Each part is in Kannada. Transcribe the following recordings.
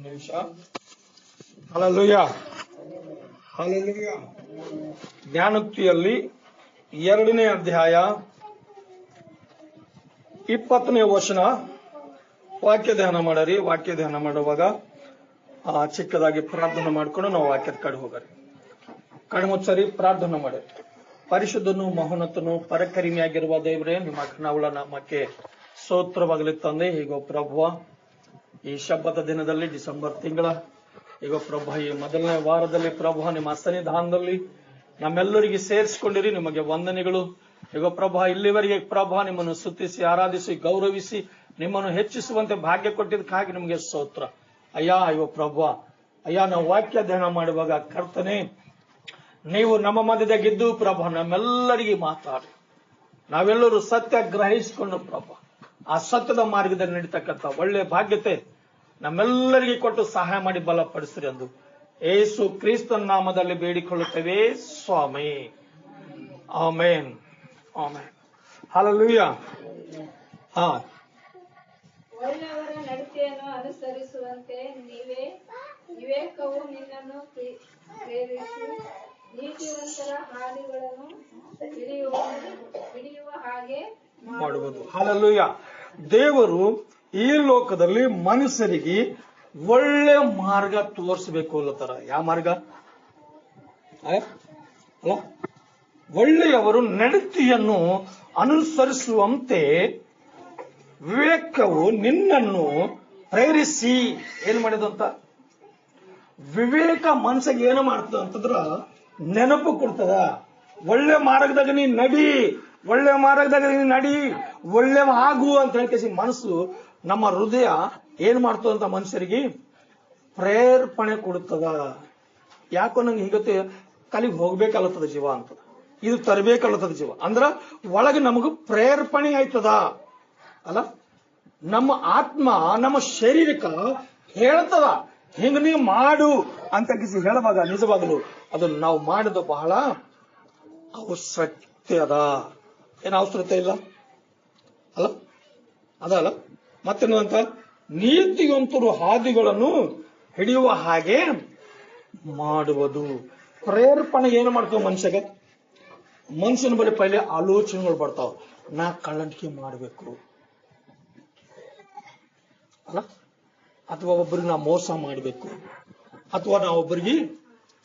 ಒಂದು ನಿಮಿಷ. Hallelujah, hallelujah. ಜ್ಞಾನೋಕ್ತಿಯಲ್ಲಿ 2ನೇ ಅಧ್ಯಾಯ 20ನೇ ವಚನ ವಾಕ್ಯ ಧ್ಯಾನ ಮಾಡರಿ. ವಾಕ್ಯ ಧ್ಯಾನ ಮಾಡುವಾಗ ಚಿಕ್ಕದಾಗಿ ಪ್ರಾರ್ಥನೆ ಮಾಡ್ಕೊಂಡು ನಾವು ವಾಕ್ಯದ ಕಡೆ ಹೋಗರಿ. ಕಣ್ಮುಚ್ಚರಿ, ಪ್ರಾರ್ಥನೆ ಮಾಡಿ. ಪರಿಶುದ್ಧನು ಮಹೋನ್ನತನು ಪರಕರಿಮೆಯಾಗಿರುವ ದೇವರೇ, ನಿಮ್ಮ ಕರುಣಾವುಳ್ಳ ನಾಮಕ್ಕೆ ಸ್ತೋತ್ರವಾಗಲಿ ತಂದೆ. ಹೀಗೋ ಪ್ರಭುವ, ಈ ಶಬ್ಬದ ದಿನದಲ್ಲಿ ಡಿಸೆಂಬರ್ ತಿಂಗಳ ಈಗ ಪ್ರಭು ಈ ಮೊದಲನೇ ವಾರದಲ್ಲಿ ಪ್ರಭು ನಿಮ್ಮ ಸನ್ನಿಧಾನದಲ್ಲಿ ನಮ್ಮೆಲ್ಲರಿಗೆ ಸೇರಿಸಿಕೊಂಡಿರಿ. ನಿಮಗೆ ವಂದನೆಗಳು. ಈಗ ಪ್ರಭು ಇಲ್ಲಿವರೆಗೆ ಪ್ರಭು ನಿಮ್ಮನ್ನು ಸ್ತುತಿಸಿ ಆರಾಧಿಸಿ ಗೌರವಿಸಿ ನಿಮ್ಮನ್ನು ಹೆಚ್ಚಿಸುವಂತೆ ಭಾಗ್ಯ ಕೊಟ್ಟಿದ್ದಕ್ಕಾಗಿ ನಿಮಗೆ ಸ್ತೋತ್ರ ಅಯ್ಯ. ಇವ ಪ್ರಭು ಅಯ್ಯ, ನಾವು ವಾಕ್ಯ ಧ್ಯಾನ ಮಾಡುವಾಗ ಕರ್ತನೆ ನೀವು ನಮ್ಮ ಮಧ್ಯದಾಗಿದ್ದು ಪ್ರಭು ನಮ್ಮೆಲ್ಲರಿಗೆ ಮಾತಾಡಿ ನಾವೆಲ್ಲರೂ ಸತ್ಯ ಗ್ರಹಿಸಿಕೊಂಡು ಪ್ರಭು ಆ ಸತ್ಯದ ಮಾರ್ಗದಲ್ಲಿ ನಡೀತಕ್ಕಂಥ ಒಳ್ಳೆ ಭಾಗ್ಯತೆ ನಮ್ಮೆಲ್ಲರಿಗೆ ಕೊಟ್ಟು ಸಹಾಯ ಮಾಡಿ ಬಲಪಡಿಸ್ರಿ ಎಂದು ಯೇಸು ಕ್ರಿಸ್ತನ ನಾಮದಲ್ಲಿ ಬೇಡಿಕೊಳ್ಳುತ್ತೇವೆ ಸ್ವಾಮಿ. ಆಮೇನ್, ಆಮೇನ್. ಹಲ್ಲೆಲೂಯಾ. ಒಳ್ಳೆಯವರ ನಡತೆಯನ್ನು ಅನುಸರಿಸುವಂತೆ ವಿವೇಕವು ನಿನ್ನನ್ನು ಪ್ರೇರಿಸಿ ನೀತಿವಂತರ ಹಾದಿಗಳನ್ನು ಹಿಡಿಯುವ ಹಾಗೆ ಮಾಡುವುದು. ಹಲ್ಲೆಲೂಯಾ. ದೇವರು ಈ ಲೋಕದಲ್ಲಿ ಮನುಷ್ಯರಿಗೆ ಒಳ್ಳೆ ಮಾರ್ಗ ತೋರಿಸಬೇಕು ಅಲ್ಲತರ. ಯಾವ ಮಾರ್ಗ ಅಲ್ಲ? ಒಳ್ಳೆಯವರು ನಡತೆಯನ್ನು ಅನುಸರಿಸುವಂತೆ ವಿವೇಕವು ನಿನ್ನನ್ನು ಪ್ರೇರಿಸಿ ಏನ್ ಮಾಡಿದಂತ ವಿವೇಕ ಮನಸ್ಸಿಗೆ ಏನು ಮಾಡ್ತದ ಅಂತಂದ್ರ ನೆನಪು ಕೊಡ್ತದ. ಒಳ್ಳೆ ಮಾರ್ಗದಾಗ ನೀ ನಡಿ, ಒಳ್ಳೆ ಮಾರ್ಗದಾಗ ನೀ ನಡಿ, ಒಳ್ಳೆ ಆಗು ಅಂತ ಹೇಳಿ ಮನಸ್ಸು ನಮ್ಮ ಹೃದಯ ಏನ್ ಮಾಡ್ತದಂತ ಮನುಷ್ಯರಿಗೆ ಪ್ರೇರ್ಪಣೆ ಕೊಡುತ್ತದ. ಯಾಕೋ ನಂಗೆ ಹೀಗತ್ತೆ ಕಲಿಗೆ ಹೋಗ್ಬೇಕಲ್ಲತ್ತದ ಜೀವ ಅಂತದ, ಇದು ತರಬೇಕಲ್ಲತ್ತದ ಜೀವ ಅಂದ್ರ ಒಳಗೆ ನಮಗ ಪ್ರೇರ್ಪಣೆ ಆಯ್ತದ ಅಲ್ಲ. ನಮ್ಮ ಆತ್ಮ ನಮ್ಮ ಶರೀರಕ್ಕ ಹೇಳ್ತದ ಹಿಂಗ ನೀ ಮಾಡು ಅಂತ ಹೇಳುವಾಗ ನಿಜವಾಗಲು ಅದನ್ನು ನಾವು ಮಾಡೋದು ಬಹಳ ಅವಶ್ಯಕತೆ ಅದ. ಏನು ಅವಶ್ಯಕತೆ ಇಲ್ಲ ಅಲ್ಲ? ಅದಲ್ಲ ಮತ್ತೇನಂತ ನೀತಿವಂತರು ಹಾದಿಗಳನ್ನು ಹಿಡಿಯುವ ಹಾಗೆ ಮಾಡುವುದು. ಪ್ರೇರ್ಪಣೆ ಏನು ಮಾಡ್ತಾವ ಮನುಷ್ಯಗೆ? ಮನುಷ್ಯನ ಬಳಿ ಪೈಲೆ ಆಲೋಚನೆಗಳು ಬರ್ತಾವ. ನಾ ಕಳ್ಳಂಟಿಕೆ ಮಾಡಬೇಕು ಅಲ್ಲ, ಅಥವಾ ಒಬ್ಬರಿಗೆ ನಾ ಮೋಸ ಮಾಡಬೇಕು, ಅಥವಾ ನಾ ಒಬ್ಬರಿಗೆ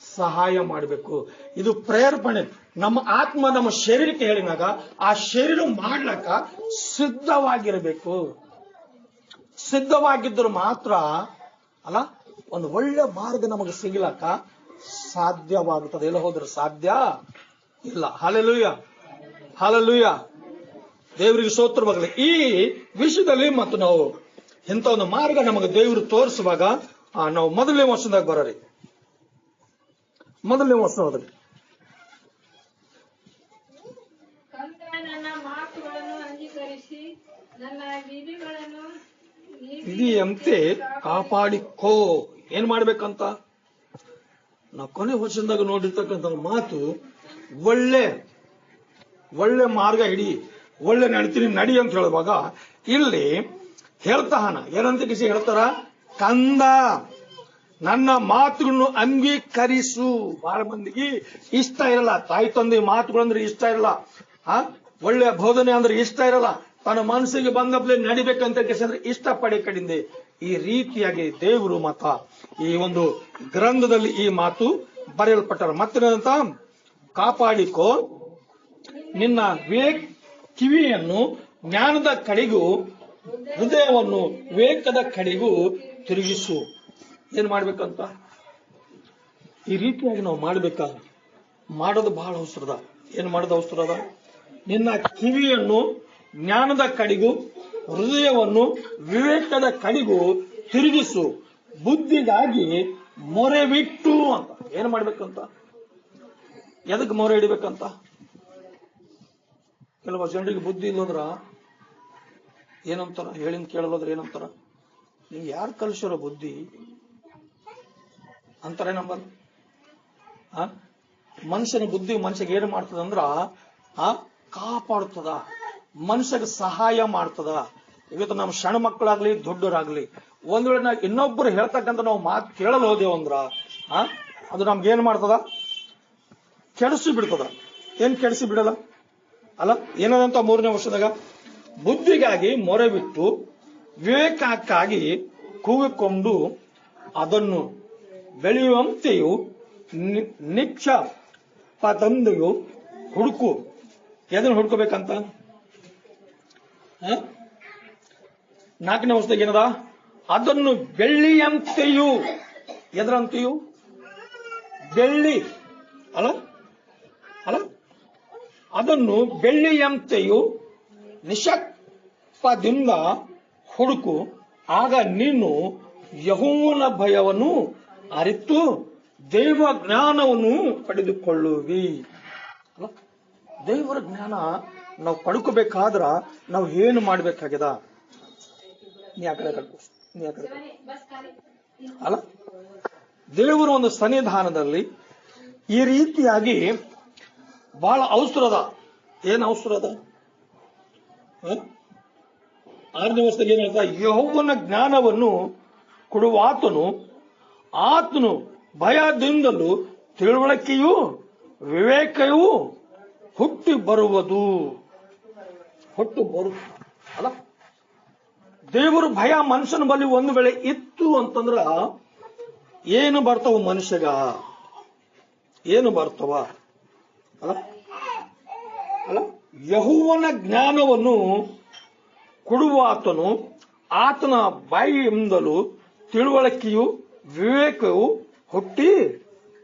ಸಹಾಯ ಮಾಡಬೇಕು. ಇದು ಪ್ರೇರ್ಪಣೆ. ನಮ್ಮ ಆತ್ಮ ನಮ್ಮ ಶರೀರಕ್ಕೆ ಹೇಳಿದಾಗ ಆ ಶರೀರ ಮಾಡ್ಲಕ್ಕ ಸಿದ್ಧವಾಗಿರಬೇಕು. ಸಿದ್ಧವಾಗಿದ್ದರೂ ಮಾತ್ರ ಅಲ್ಲ ಒಂದು ಒಳ್ಳೆ ಮಾರ್ಗ ನಮಗೆ ಸಿಗ್ಲಕ್ಕ ಸಾಧ್ಯವಾಗುತ್ತದೆ. ಎಲ್ಲ ಹೋದ್ರೆ ಸಾಧ್ಯ ಇಲ್ಲ. Hallelujah, hallelujah. ದೇವರಿಗೆ ಸ್ತೋತ್ರವಾಗಲಿ. ಈ ವಿಷಯದಲ್ಲಿ ಮತ್ತು ನಾವು ಇಂಥ ಒಂದು ಮಾರ್ಗ ನಮಗೆ ದೇವರು ತೋರಿಸುವಾಗ ನಾವು ಮೊದಲನೇ ವರ್ಷದಾಗ ಬರೋರಿ. ಮೊದಲನೇ ವರ್ಷ ಹೋದ್ರಿ. ನನ್ನ ಮಾತುಗಳನ್ನು ಅಂಗೀಕರಿಸಿ ನನ್ನ ವಿಧಿಯಂತೆ ಕಾಪಾಡಿಕೋ. ಏನ್ ಮಾಡ್ಬೇಕಂತ ನಾವು ಕೊನೆ ವರ್ಷದಾಗ ನೋಡಿರ್ತಕ್ಕಂಥ ಮಾತು ಒಳ್ಳೆ ಮಾರ್ಗ ಹಿಡಿ, ಒಳ್ಳೆ ನಡೀತೀನಿ ನಡಿ ಅಂತ ಹೇಳುವಾಗ ಇಲ್ಲಿ ಹೇಳ್ತಾನ ಏನಂತ ಹೇಳ್ತಾರ, ಕಂದ ನನ್ನ ಮಾತುಗಳನ್ನು ಅಂಗೀಕರಿಸು. ಬಹಳ ಮಂದಿಗೆ ಇಷ್ಟ ಇರಲ್ಲ, ತಾಯಿ ತಂದೆ ಮಾತುಗಳಂದ್ರೆ ಇಷ್ಟ ಇರಲ್ಲ, ಒಳ್ಳೆ ಬೋಧನೆ ಅಂದ್ರೆ ಇಷ್ಟ ಇರಲ್ಲ, ತನ್ನ ಮನಸ್ಸಿಗೆ ಬಂದಪ್ಲೆ ನಡಿಬೇಕಂತ ಅಂದ್ರೆ ಇಷ್ಟಪಡಿ ಕಡಿಂದೆ. ಈ ರೀತಿಯಾಗಿ ದೇವರು ಮತ ಈ ಒಂದು ಗ್ರಂಥದಲ್ಲಿ ಈ ಮಾತು ಬರೆಯಲ್ಪಟ್ಟಾರ. ಮತ್ತೇನಂತ ಕಾಪಾಡಿಕೋ, ನಿನ್ನ ಕಿವಿಯನ್ನು ಜ್ಞಾನದ ಕಡೆಗೂ ಹೃದಯವನ್ನು ವಿವೇಕದ ಕಡೆಗೂ ತಿರುಗಿಸು. ಏನ್ ಮಾಡ್ಬೇಕಂತ ಈ ರೀತಿಯಾಗಿ ನಾವು ಮಾಡ್ಬೇಕಾ? ಮಾಡೋದು ಬಹಳ ಅವಸರದ. ಏನ್ ಮಾಡೋದು ಅವಸರದ? ನಿನ್ನ ಕಿವಿಯನ್ನು ಜ್ಞಾನದ ಕಡೆಗೂ ಹೃದಯವನ್ನು ವಿವೇಕದ ಕಡೆಗೂ ತಿರುಗಿಸು, ಬುದ್ಧಿಗಾಗಿ ಮೊರೆ ಬಿಟ್ಟು ಅಂತ. ಏನ್ ಮಾಡ್ಬೇಕಂತ? ಎದಕ್ಕೆ ಮೊರೆ ಹಿಡಿಬೇಕಂತ? ಕೆಲವು ಜನರಿಗೆ ಬುದ್ಧಿ ಇಲ್ಲೋದ್ರ ಏನಂತಾರ, ಹೇಳಿನ ಕೇಳೋದ್ರ ಏನಂತಾರ, ನೀವು ಯಾರು ಕಲಿಸಿರೋ ಬುದ್ಧಿ ಅಂತಾರೆ ನಂಬರ್. ಮನುಷ್ಯನ ಬುದ್ಧಿ ಮನುಷ್ಯಗೆ ಏನು ಮಾಡ್ತದಂದ್ರ ಕಾಪಾಡ್ತದ, ಮನುಷ್ಯಗೆ ಸಹಾಯ ಮಾಡ್ತದ, ಇವತ್ತು ನಮ್ಮ ಸಣ್ಣ ಮಕ್ಕಳಾಗ್ಲಿ ದೊಡ್ಡವರಾಗ್ಲಿ ಒಂದ್ ವೇಳೆ ನಾವು ಇನ್ನೊಬ್ರು ಹೇಳ್ತಕ್ಕಂಥ ನಾವು ಮಾತು ಕೇಳಲು ಹೋದೇವಂದ್ರ ಅದು ನಮ್ಗೆ ಏನ್ ಮಾಡ್ತದ? ಕೆಡಿಸಿ ಬಿಡ್ತದ. ಏನ್ ಕೆಡಿಸಿ ಬಿಡಲ್ಲ ಅಲ್ಲ? ಏನದಂತ 3ನೇ ವರ್ಷದಾಗ ಬುದ್ಧಿಗಾಗಿ ಮೊರೆ ಬಿಟ್ಟು ವಿವೇಕಕ್ಕಾಗಿ ಕೂಗಿಕೊಂಡು ಅದನ್ನು ಬೆಳೆಯುವಂತೆಯೂ ನಿಕ್ಷ ತಂದೆಯು ಹುಡುಕು. ಎದನ್ನು ಹುಡ್ಕೋಬೇಕಂತ? 4ನೇ ವರ್ಷದಾಗ ಏನದ? ಅದನ್ನು ಬೆಳ್ಳಿಯಂತೆಯೂ, ಎದರಂತೆಯೂ? ಬೆಳ್ಳಿ ಅಲ್ಲ ಅಲ್ಲ, ಅದನ್ನು ಬೆಳ್ಳಿಯಂತೆಯೂ ನಿಶ್ಚಯದಿಂದ ಹುಡುಕು. ಆಗ ನೀನು ಯೆಹೋವನ ಭಯವನ್ನು ಅರಿತು ದೈವ ಜ್ಞಾನವನ್ನು ಪಡೆದುಕೊಳ್ಳುವಿ. ಅಲ್ಲ, ದೇವರ ಜ್ಞಾನ ನಾವು ಪಡ್ಕೋಬೇಕಾದ್ರ ನಾವು ಏನು ಮಾಡ್ಬೇಕಾಗ್ಯದ? ನೀ ಆ ಕಡೆ ಅಲ್ಲ, ದೇವರ ಒಂದು ಸನ್ನಿಧಾನದಲ್ಲಿ ಈ ರೀತಿಯಾಗಿ ಬಹಳ ಅವಸರದ. ಏನ್ ಅವಸರದ? 6ನೇ ವರ್ಷದಾಗ ಏನ್ ಹೇಳ್ತಾ? ಯೆಹೋವನ ಜ್ಞಾನವನ್ನು ಕೊಡುವಾತನು ಆತನು ಭಯದಿಂದಲೂ ತಿಳುವಳಿಕೆಯೂ ವಿವೇಕವೂ ಹುಟ್ಟಿ ಬರುವುದು. ಅಲ್ಲ, ದೇವರ ಭಯ ಮನುಷ್ಯನ ಬಳಿ ಒಂದು ವೇಳೆ ಇತ್ತು ಅಂತಂದ್ರ ಏನು ಬರ್ತಾವ ಮನುಷ್ಯಗ? ಏನು ಬರ್ತಾವ? ಅಲ್ಲ, ಯೆಹೋವನ ಜ್ಞಾನವನ್ನು ಕೊಡುವಾತನು ಆತನ ಬಾಯಿಯಿಂದಲೂ ತಿಳುವಳಿಕೆಯು ವಿವೇಕವು ಹುಟ್ಟಿ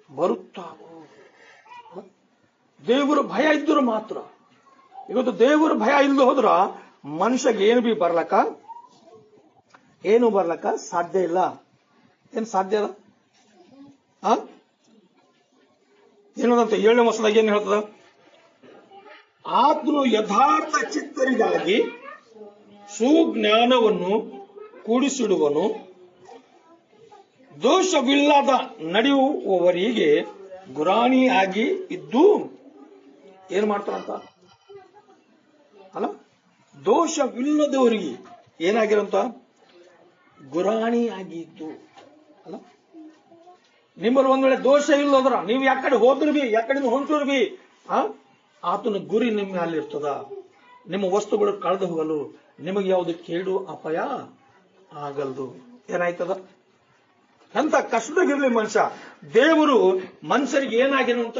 ಬರುತ್ತಾವು. ದೇವರ ಭಯ ಇದ್ದರೂ ಮಾತ್ರ. ಇವತ್ತು ದೇವರ ಭಯ ಇಲ್ಲದೆ ಹೋದ್ರ ಮನುಷ್ಯಗೆ ಏನು ಬರ್ಲಕ್ಕ ಸಾಧ್ಯ ಇಲ್ಲ. ಏನ್ ಸಾಧ್ಯ ಅದ? ಏನದಂತ 7ನೇ ವರ್ಷದಾಗ ಏನ್ ಹೇಳ್ತದ? ಆತನು ಯಥಾರ್ಥ ಚಿತ್ತರಿಗಾಗಿ ಸುಜ್ಞಾನವನ್ನು ಕೂಡಿಸಿಡುವನು. ದೋಷವಿಲ್ಲದ ನಡೆಯುವವರಿಗೆ ಗುರಾಣಿಯಾಗಿ ಇದ್ದು ಏನ್ ಮಾಡ್ತಾರಂತ? ಅಲ್ಲ, ದೋಷವಿಲ್ಲದವರಿಗೆ ಏನಾಗಿರಂತ? ಗುರಾಣಿಯಾಗಿ ಇದ್ದು. ಅಲ್ಲ, ನಿಮ್ಮಲ್ಲಿ ಒಂದ್ ವೇಳೆ ದೋಷ ಇಲ್ಲದ್ರ ನೀವು ಯಾಕಡೆ ಹೋದ್ರು ಬಿ, ಯಾಕಡೆ ಹೊಂಟರು ಬಿ ಆತನ ಗುರಿ ನಿಮ್ಮ ಅಲ್ಲಿರ್ತದ. ನಿಮ್ಮ ವಸ್ತುಗಳು ಕಳೆದು ಹೋಗಲು, ನಿಮಗೆ ಯಾವುದು ಕೇಡು ಅಪಾಯ ಆಗಲ್ದು. ಏನಾಯ್ತದ? ಎಂತ ಕಷ್ಟದಾಗಿರ್ಲಿ ಮನುಷ್ಯ, ದೇವರು ಮನುಷ್ಯರಿಗೆ ಏನಾಗೇನು ಅಂತ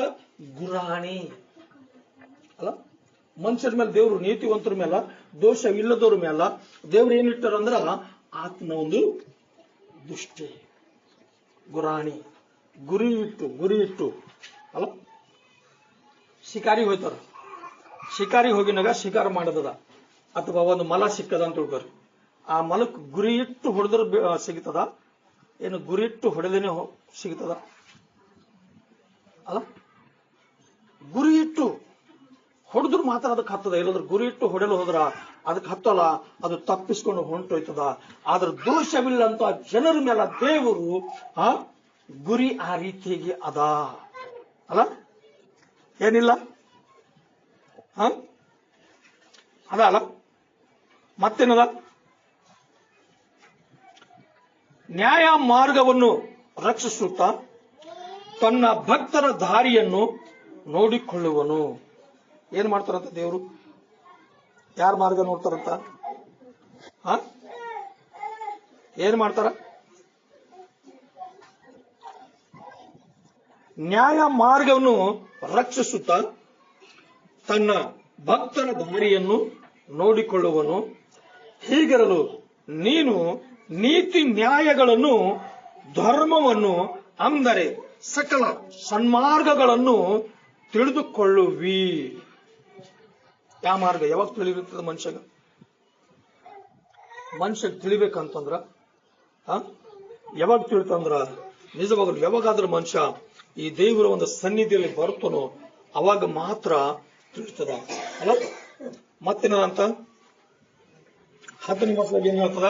ಗುರಾಣಿ. ಅಲ್ಲ, ಮನುಷ್ಯರ ಮೇಲೆ ದೇವರು, ನೀತಿವಂತರ ಮೇಲೆ, ದೋಷ ಇಲ್ಲದವ್ರ ಮೇಲೆ ದೇವ್ರು ಏನಿಟ್ಟಾರಂದ್ರ ಆತನ ಒಂದು ದೃಷ್ಟಿ, ಗುರಾಣಿ, ಗುರಿ ಇಟ್ಟು. ಅಲ್ಲ, ಶಿಕಾರಿ ಹೋಯ್ತಾರ. ಶಿಕಾರಿ ಹೋಗಿನಾಗ ಶಿಕಾರ ಮಾಡದ ಅಥವಾ ಒಂದು ಮಲ ಸಿಕ್ಕದ ಅಂತ ತಿಳ್ಕೊರಿ. ಆ ಮಲಕ್ ಗುರಿ ಇಟ್ಟು ಹೊಡೆದ್ರ ಸಿಗ್ತದ? ಏನು ಗುರಿ ಇಟ್ಟು ಹೊಡೆದೇನೆ ಸಿಗ್ತದ? ಅಲ್ಲ, ಗುರಿ ಇಟ್ಟು ಹೊಡೆದ್ರು ಮಾತ್ರ ಅದಕ್ಕೆ ಹತ್ತದ. ಇಲ್ಲದ್ರ ಗುರಿ ಇಟ್ಟು ಹೊಡೆಲು ಹೋದ್ರ ಅದಕ್ಕೆ ಹತ್ತಲ್ಲ, ಅದು ತಪ್ಪಿಸ್ಕೊಂಡು ಹೊಂಟೋಯ್ತದ. ಆದ್ರ ದೋಷವಿಲ್ಲ ಅಂತ ಜನರ ಮೇಲೆ ದೇವರು ಗುರಿ ಆ ರೀತಿಯಾಗಿ ಅದ. ಅಲ್ಲ, ಏನಿಲ್ಲ ಅದ ಅಲ್ಲ. ಮತ್ತೇನದ? ನ್ಯಾಯ ಮಾರ್ಗವನ್ನು ರಕ್ಷಿಸುತ್ತಾ ತನ್ನ ಭಕ್ತರ ದಾರಿಯನ್ನು ನೋಡಿಕೊಳ್ಳುವನು. ಏನ್ ಮಾಡ್ತಾರಂತ ದೇವರು? ಯಾರ ಮಾರ್ಗ ನೋಡ್ತಾರಂತ? ಏನ್ ಮಾಡ್ತಾರ? ನ್ಯಾಯ ಮಾರ್ಗವನ್ನು ರಕ್ಷಿಸುತ್ತಾ ತನ್ನ ಭಕ್ತರ ದಾರಿಯನ್ನು ನೋಡಿಕೊಳ್ಳುವನು. ಹೀಗಿರಲು ನೀನು ನೀತಿ ನ್ಯಾಯಗಳನ್ನು, ಧರ್ಮವನ್ನು, ಅಂದರೆ ಸಕಲ ಸನ್ಮಾರ್ಗಗಳನ್ನು ತಿಳಿದುಕೊಳ್ಳುವಿ. ಯಾವ ಮಾರ್ಗ ಯಾವಾಗ ತಿಳಿದಿರ್ತದೆ ಮನುಷ್ಯಗೆ ತಿಳಿಬೇಕಂತಂದ್ರ ಯಾವಾಗ ತಿಳಿತಂದ್ರ ನಿಜವಾಗಲು ಯಾವಾಗಾದ್ರೂ ಮನುಷ್ಯ ಈ ದೇವರ ಒಂದು ಸನ್ನಿಧಿಯಲ್ಲಿ ಬರ್ತನೋ ಅವಾಗ ಮಾತ್ರ ತಿಳಿತದ. ಅಲ್ಲ, ಮತ್ತೇನಂತ 10ನೇ ವರ್ಷದಾಗ ಏನ್ ಹೇಳ್ತದ?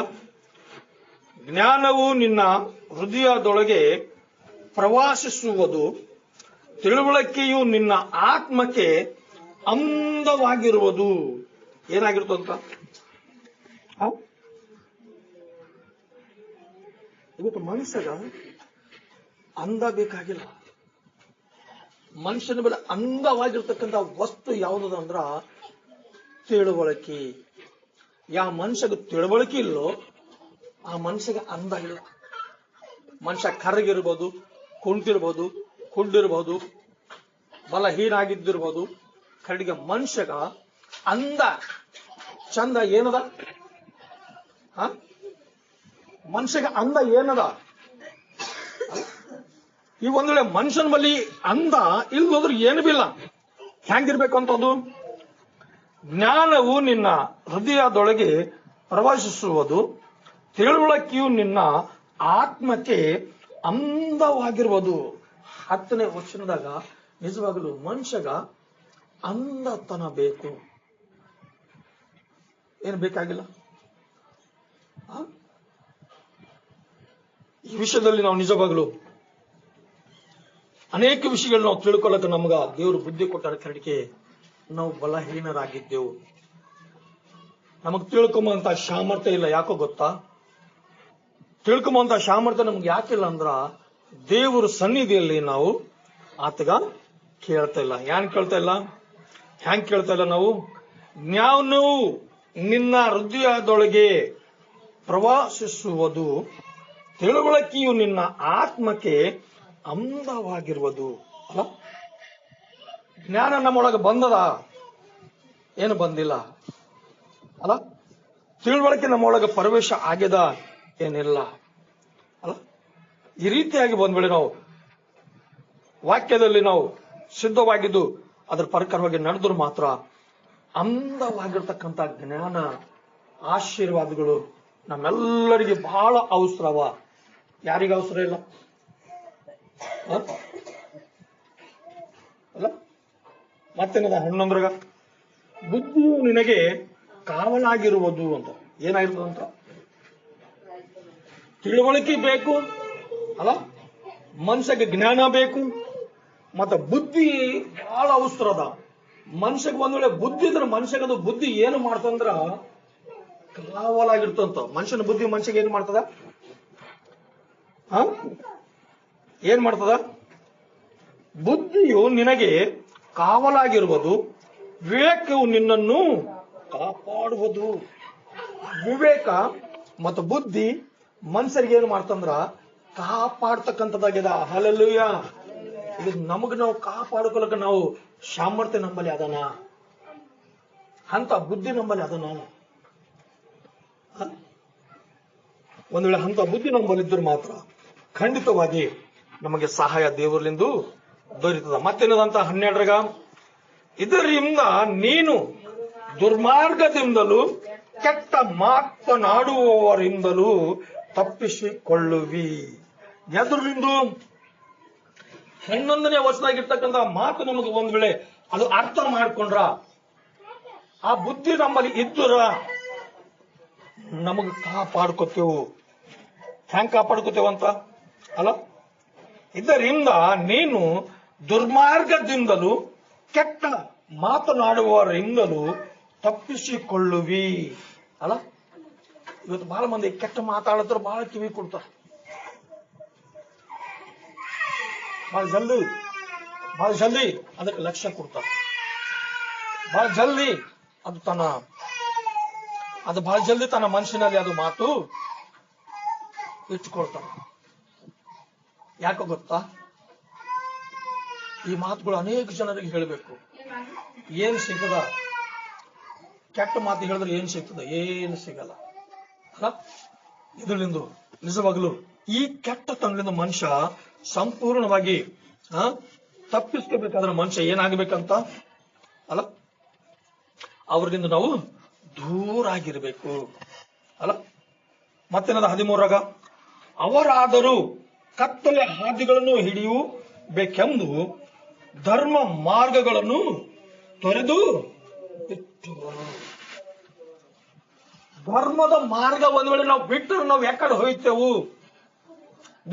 ಜ್ಞಾನವು ನಿನ್ನ ಹೃದಯದೊಳಗೆ ಪ್ರವಾಸಿಸುವುದು, ತಿಳುವಳಿಕೆಯು ನಿನ್ನ ಆತ್ಮಕ್ಕೆ ಅಂದವಾಗಿರುವುದು. ಏನಾಗಿರುತ್ತಂತ? ಇವತ್ತು ಮನುಷ್ಯಗ ಅಂದ ಬೇಕಾಗಿಲ್ಲ. ಮನುಷ್ಯನ ಮೇಲೆ ಅಂದವಾಗಿರ್ತಕ್ಕಂಥ ವಸ್ತು ಯಾವುದದ ಅಂದ್ರ ತಿಳುವಳಿಕೆ. ಯಾವ ಮನುಷ್ಯಗ ತಿಳುವಳಿಕೆ ಇಲ್ಲೋ ಆ ಮನುಷ್ಯಗೆ ಅಂದ ಇಲ್ಲ. ಮನುಷ್ಯ ಕರಗಿರ್ಬೋದು, ಕುಂಟಿರ್ಬೋದು, ಕುಡ್ಡಿರ್ಬೋದು, ಬಲಹೀನಾಗಿದ್ದಿರ್ಬೋದು. ಕಡೆಗೆ ಮನುಷ್ಯಗ ಅಂದ ಚಂದ ಏನದ? ಮನುಷ್ಯಗ ಅಂದ ಏನದ? ಈ ಒಂದ್ ವೇಳೆ ಮನುಷ್ಯನ ಬಳಿ ಅಂದ ಇಲ್ಲೋದ್ರೆ ಏನು ಬಿಲ್ಲ. ಹೆಂಗಿರ್ಬೇಕು ಅಂತದ್ದು? ಜ್ಞಾನವು ನಿನ್ನ ಹೃದಯದೊಳಗೆ ಪ್ರವೇಶಿಸುವುದು, ತಿಳುವಳಿಕೆಯು ನಿನ್ನ ಆತ್ಮಕ್ಕೆ ಅಂದವಾಗಿರುವುದು. 10ನೇ ವಚನದಾಗ ನಿಜವಾಗಲೂ ಮನುಷ್ಯಗ ಅಂದತನ ಬೇಕು. ಏನು ಬೇಕಾಗಿಲ್ಲ. ಈ ವಿಷಯದಲ್ಲಿ ನಾವು ನಿಜವಾಗಲೂ ಅನೇಕ ವಿಷಯಗಳು ನಾವು ತಿಳ್ಕೊಳ್ಳಕ್ಕೆ ನಮ್ಗ ದೇವರು ಬುದ್ಧಿ ಕೊಟ್ಟಾರ. ಕಡೆಗೆ ನಾವು ಬಲಹೀನರಾಗಿದ್ದೆವು. ನಮಗ್ ತಿಳ್ಕೊಂಬಂತ ಸಾಮರ್ಥ್ಯ ಇಲ್ಲ. ಯಾಕೋ ಗೊತ್ತಾ? ತಿಳ್ಕೊಂಬಂತ ಸಾಮರ್ಥ್ಯ ನಮ್ಗೆ ಯಾಕಿಲ್ಲ ಅಂದ್ರ ದೇವರ ಸನ್ನಿಧಿಯಲ್ಲಿ ನಾವು ಆತಗ ಕೇಳ್ತಾ ಇಲ್ಲ. ಏನ್ ಕೇಳ್ತಾ ಇಲ್ಲ? ಹ್ಯಾಂಗ್ ಕೇಳ್ತಾ ಇಲ್ಲ ನಾವು? ಜ್ಞಾನವು ನಿನ್ನ ಹೃದಯದೊಳಗೆ ಪ್ರವಾಸಿಸುವುದು, ತಿಳುವಳಿಕೆಯು ನಿನ್ನ ಆತ್ಮಕ್ಕೆ ಅಂದವಾಗಿರುವುದು. ಅಲ್ಲ, ಜ್ಞಾನ ನಮ್ಮೊಳಗೆ ಬಂದದ? ಏನು ಬಂದಿಲ್ಲ. ಅಲ್ಲ, ತಿಳುವಳಿಕೆ ನಮ್ಮೊಳಗೆ ಪ್ರವೇಶ ಆಗ್ಯದ? ಏನಿಲ್ಲ. ಅಲ್ಲ, ಈ ರೀತಿಯಾಗಿ ಬಂದ್ಬೇಡಿ. ನಾವು ವಾಕ್ಯದಲ್ಲಿ ನಾವು ಸಿದ್ಧವಾಗಿದ್ದು ಅದರ ಪ್ರಕಾರವಾಗಿ ನಡೆದ್ರು ಮಾತ್ರ ಅಂದವಾಗಿರ್ತಕ್ಕಂಥ ಜ್ಞಾನ ಆಶೀರ್ವಾದಗಳು ನಮ್ಮೆಲ್ಲರಿಗೆ ಬಹಳ ಅವಸರವ. ಯಾರಿಗ ಅವಸರ ಇಲ್ಲ? ಅಲ್ಲ, ಮತ್ತೇನದ 11 ಬುದ್ಧಿಯು ನಿನಗೆ ಕಾವಲಾಗಿರುವುದು ಅಂತ. ಏನಾಗಿರ್ತದಂತ? ತಿಳುವಳಿಕೆ ಬೇಕು. ಅಲ್ಲ, ಮನುಷ್ಯಗೆ ಜ್ಞಾನ ಬೇಕು. ಮತ್ತ ಬುದ್ಧಿ ಬಹಳ ಅವಸರದ. ಮನುಷ್ಯಗೆ ಒಂದ್ ವೇಳೆ ಬುದ್ಧಿ ಇದ್ರೆ ಮನುಷ್ಯಗದು ಬುದ್ಧಿ ಏನು ಮಾಡ್ತಂದ್ರ ಕಾವಲಾಗಿರ್ತಂತ. ಮನುಷ್ಯನ ಬುದ್ಧಿ ಮನುಷ್ಯಗೆ ಏನ್ ಮಾಡ್ತದ? ಏನ್ ಮಾಡ್ತದ? ಬುದ್ಧಿಯು ನಿನಗೆ ಕಾವಲಾಗಿರುವುದು, ವಿವೇಕವು ನಿನ್ನನ್ನು ಕಾಪಾಡುವುದು. ವಿವೇಕ ಮತ್ತು ಬುದ್ಧಿ ಮನುಷ್ಯರಿಗೆ ಏನು ಮಾಡ್ತಂದ್ರ ಕಾಪಾಡ್ತಕ್ಕಂಥದ್ದಾಗ್ಯದ. ಹಲ್ಲೆಲೂಯಾ. ಇದು ನಮಗ್ ನಾವು ಕಾಪಾಡ್ಕೊಳಕ ನಾವು ಸಾಮರ್ಥ್ಯ ನಂಬಲ್ಲಿ ಅದನ, ಅಂತ ಬುದ್ಧಿ ನಂಬಲ್ಲಿ ಅದನ. ಒಂದ್ ವೇಳೆ ಅಂತ ಬುದ್ಧಿ ನಂಬಲ್ಲಿದ್ರು ಮಾತ್ರ ಖಂಡಿತವಾಗಿ ನಮಗೆ ಸಹಾಯ ದೇವರಲಿಂದು ದೊರೀತದ. ಮತ್ತೇನದಂತ 12 ಇದರಿಂದ ನೀನು ದುರ್ಮಾರ್ಗದಿಂದಲೂ ಕೆಟ್ಟ ಮಾತನಾಡುವವರಿಂದಲೂ ತಪ್ಪಿಸಿಕೊಳ್ಳುವಿ. ಎದುರಿಂದು 11ನೇ ವರ್ಷದಾಗಿರ್ತಕ್ಕಂಥ ಮಾತು ನಮಗೆ ಒಂದ್ ವೇಳೆ ಅದು ಅರ್ಥ ಮಾಡ್ಕೊಂಡ್ರ, ಆ ಬುದ್ಧಿ ನಮ್ಮಲ್ಲಿ ಇದ್ದರ ನಮಗ್ ಕಾಪಾಡ್ಕೋತೇವು. ಹೆಂಗ್ ಕಾಪಾಡ್ಕೋತೇವಂತ? ಅಲ್ಲ, ಇದರಿಂದ ನೀನು ದುರ್ಮಾರ್ಗದಿಂದಲೂ ಕೆಟ್ಟ ಮಾತನಾಡುವವರಿಂದಲೂ ತಪ್ಪಿಸಿಕೊಳ್ಳುವಿ. ಅಲ್ಲ, ಇವತ್ತು ಬಹಳ ಮಂದಿ ಕೆಟ್ಟ ಮಾತಾಡಿದ್ರೆ ಬಹಳ ಕಿವಿ ಕೊಡ್ತಾರ. ಬಹಳ ಜಲ್ದಿ ಅದಕ್ಕೆ ಲಕ್ಷ್ಯ ಕೊಡ್ತಾರ. ಬಹಳ ಜಲ್ದಿ ಬಹಳ ಜಲ್ದಿ ತನ್ನ ಮನಸ್ಸಿನಲ್ಲಿ ಅದು ಮಾತು ಇಟ್ಕೊಳ್ತಾರ. ಯಾಕೋ ಗೊತ್ತಾ? ಈ ಮಾತುಗಳು ಅನೇಕ ಜನರಿಗೆ ಹೇಳಬೇಕು. ಏನ್ ಸಿಗದ? ಕೆಟ್ಟ ಮಾತು ಹೇಳಿದ್ರೆ ಏನ್ ಸಿಗ್ತದ? ಏನು ಸಿಗಲ್ಲ. ಅಲ್ಲ, ಇದರಿಂದ ನಿಜವಾಗಲು ಈ ಕೆಟ್ಟತನದಿಂದ ಮನುಷ್ಯ ಸಂಪೂರ್ಣವಾಗಿ ತಪ್ಪಿಸ್ಕೋಬೇಕಾದ್ರೆ ಮನುಷ್ಯ ಏನಾಗಬೇಕಂತ? ಅಲ್ಲ, ಅವರಿಂದ ನಾವು ದೂರ ಆಗಿರ್ಬೇಕು. ಅಲ್ಲ, ಮತ್ತೇನದ 13 ಅವರಾದರೂ ಕತ್ತಲೆ ಹಾದಿಗಳನ್ನು ಹಿಡಿಯಬೇಕೆಂದು ಧರ್ಮ ಮಾರ್ಗಗಳನ್ನು ತೊರೆದು ಬಿಟ್ಟುವರು. ಧರ್ಮದ ಮಾರ್ಗ ಒಂದ್ ವೇಳೆ ನಾವು ಬಿಟ್ಟರೆ ನಾವು ಯಾಕಡೆ ಹೋಯ್ತೇವು?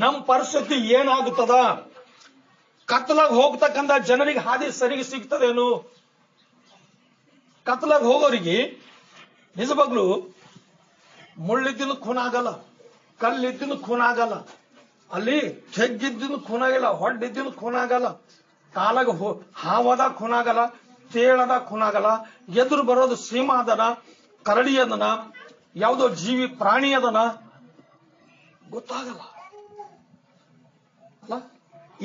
ನಮ್ ಪರಿಸ್ಥಿತಿ ಏನಾಗುತ್ತದ? ಕತ್ತಲಾಗ ಹೋಗ್ತಕ್ಕಂಥ ಜನರಿಗೆ ಹಾದಿ ಸರಿಗೆ ಸಿಗ್ತದೇನು? ಕತ್ತಲಾಗ ಹೋಗೋರಿಗೆ ನಿಜವಾಗ್ಲು ಮುಳ್ಳಿದ್ದಿನ ಖೂನ ಆಗಲ್ಲ. ಕಲ್ಲಿದ್ದಿನ ಖೂನ್ ಆಗಲ್ಲ, ಅಲ್ಲಿ ಜಗ್ಗಿದ್ದಿನ ಖೂನ್ ಆಗಿಲ್ಲ, ಹೊಡ್ಡಿದ್ದಿನ ಖೂನ್ ಆಗಲ್ಲ, ಕಾಲಾಗ ಹಾವದ ಖೂನ್ ಆಗಲ್ಲ, ತೇಳದ ಖೂನ್ ಆಗಲ್ಲ. ಎದುರು ಬರೋದು ಸಿಂಹ ಅದನ, ಕರಡಿ ಅದನ, ಯಾವುದೋ ಜೀವಿ ಪ್ರಾಣಿ ಅದನ, ಗೊತ್ತಾಗಲ್ಲ ಅಲ್ಲ.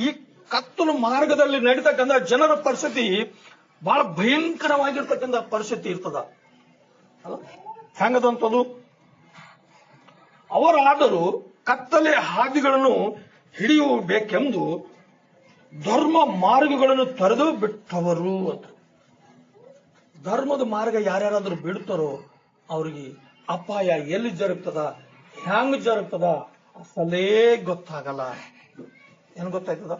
ಈ ಕತ್ತಲು ಮಾರ್ಗದಲ್ಲಿ ನಡೀತಕ್ಕಂಥ ಜನರ ಪರಿಸ್ಥಿತಿ ಬಹಳ ಭಯಂಕರವಾಗಿರ್ತಕ್ಕಂಥ ಪರಿಸ್ಥಿತಿ ಇರ್ತದ ಅಲ್ಲ. ಹೆಂಗದಂತದು? ಅವರಾದರೂ ಕತ್ತಲೆ ಹಾದಿಗಳನ್ನು ಹಿಡಿಯಬೇಕೆಂದು ಧರ್ಮ ಮಾರ್ಗಗಳನ್ನು ತೊರೆದು ಬಿಟ್ಟವರು ಅಂತ. ಧರ್ಮದ ಮಾರ್ಗ ಯಾರ್ಯಾರಾದ್ರೂ ಬಿಡ್ತಾರೋ ಅವ್ರಿಗೆ ಅಪಾಯ ಎಲ್ಲಿ ಜರುಗ್ತದ, ಹ್ಯಾಂಗ ಜರುಗ್ತದ ಅಸಲೇ ಗೊತ್ತಾಗಲ್ಲ. ಏನ್ ಗೊತ್ತಾಯ್ತದ?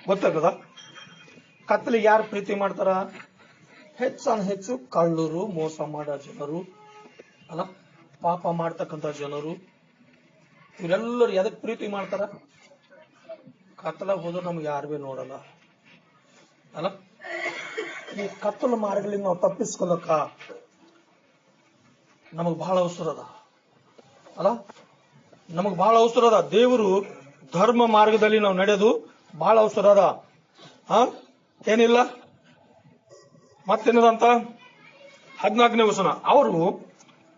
ಗೊತ್ತಾಗ್ತದ? ಕತ್ತಲಿಗೆ ಯಾರು ಪ್ರೀತಿ ಮಾಡ್ತಾರ? ಹೆಚ್ಚು ಕಳ್ಳರು, ಮೋಸ ಮಾಡೋ ಜನರು ಅಲ್ಲ, ಪಾಪ ಮಾಡ್ತಕ್ಕಂಥ ಜನರು, ಇವರೆಲ್ಲರೂ ಎದಕ್ ಪ್ರೀತಿ ಮಾಡ್ತಾರ? ಕತ್ತಲಾಗ ಹೋದ್ರೆ ನಮ್ಗೆ ಯಾರು ಭೀ ನೋಡಲ್ಲ ಅಲ್ಲ. ಈ ಕತ್ತಲು ಮಾರ್ಗಗಳಿಂದ ನಾವು ತಪ್ಪಿಸ್ಕೊಳಕ ನಮಗ್ ಬಹಳ ಅವಸರ ಅದ ಅಲ್ಲ. ನಮಗ್ ಬಹಳ ಅವಸರ ಅದ. ದೇವರು ಧರ್ಮ ಮಾರ್ಗದಲ್ಲಿ ನಾವು ನಡೆಯೋದು ಬಹಳ ಅವಸರ ಅದ. ಏನಿಲ್ಲ ಮತ್ತೇನದಂತ 14ನೇ ವಚನ, ಅವರು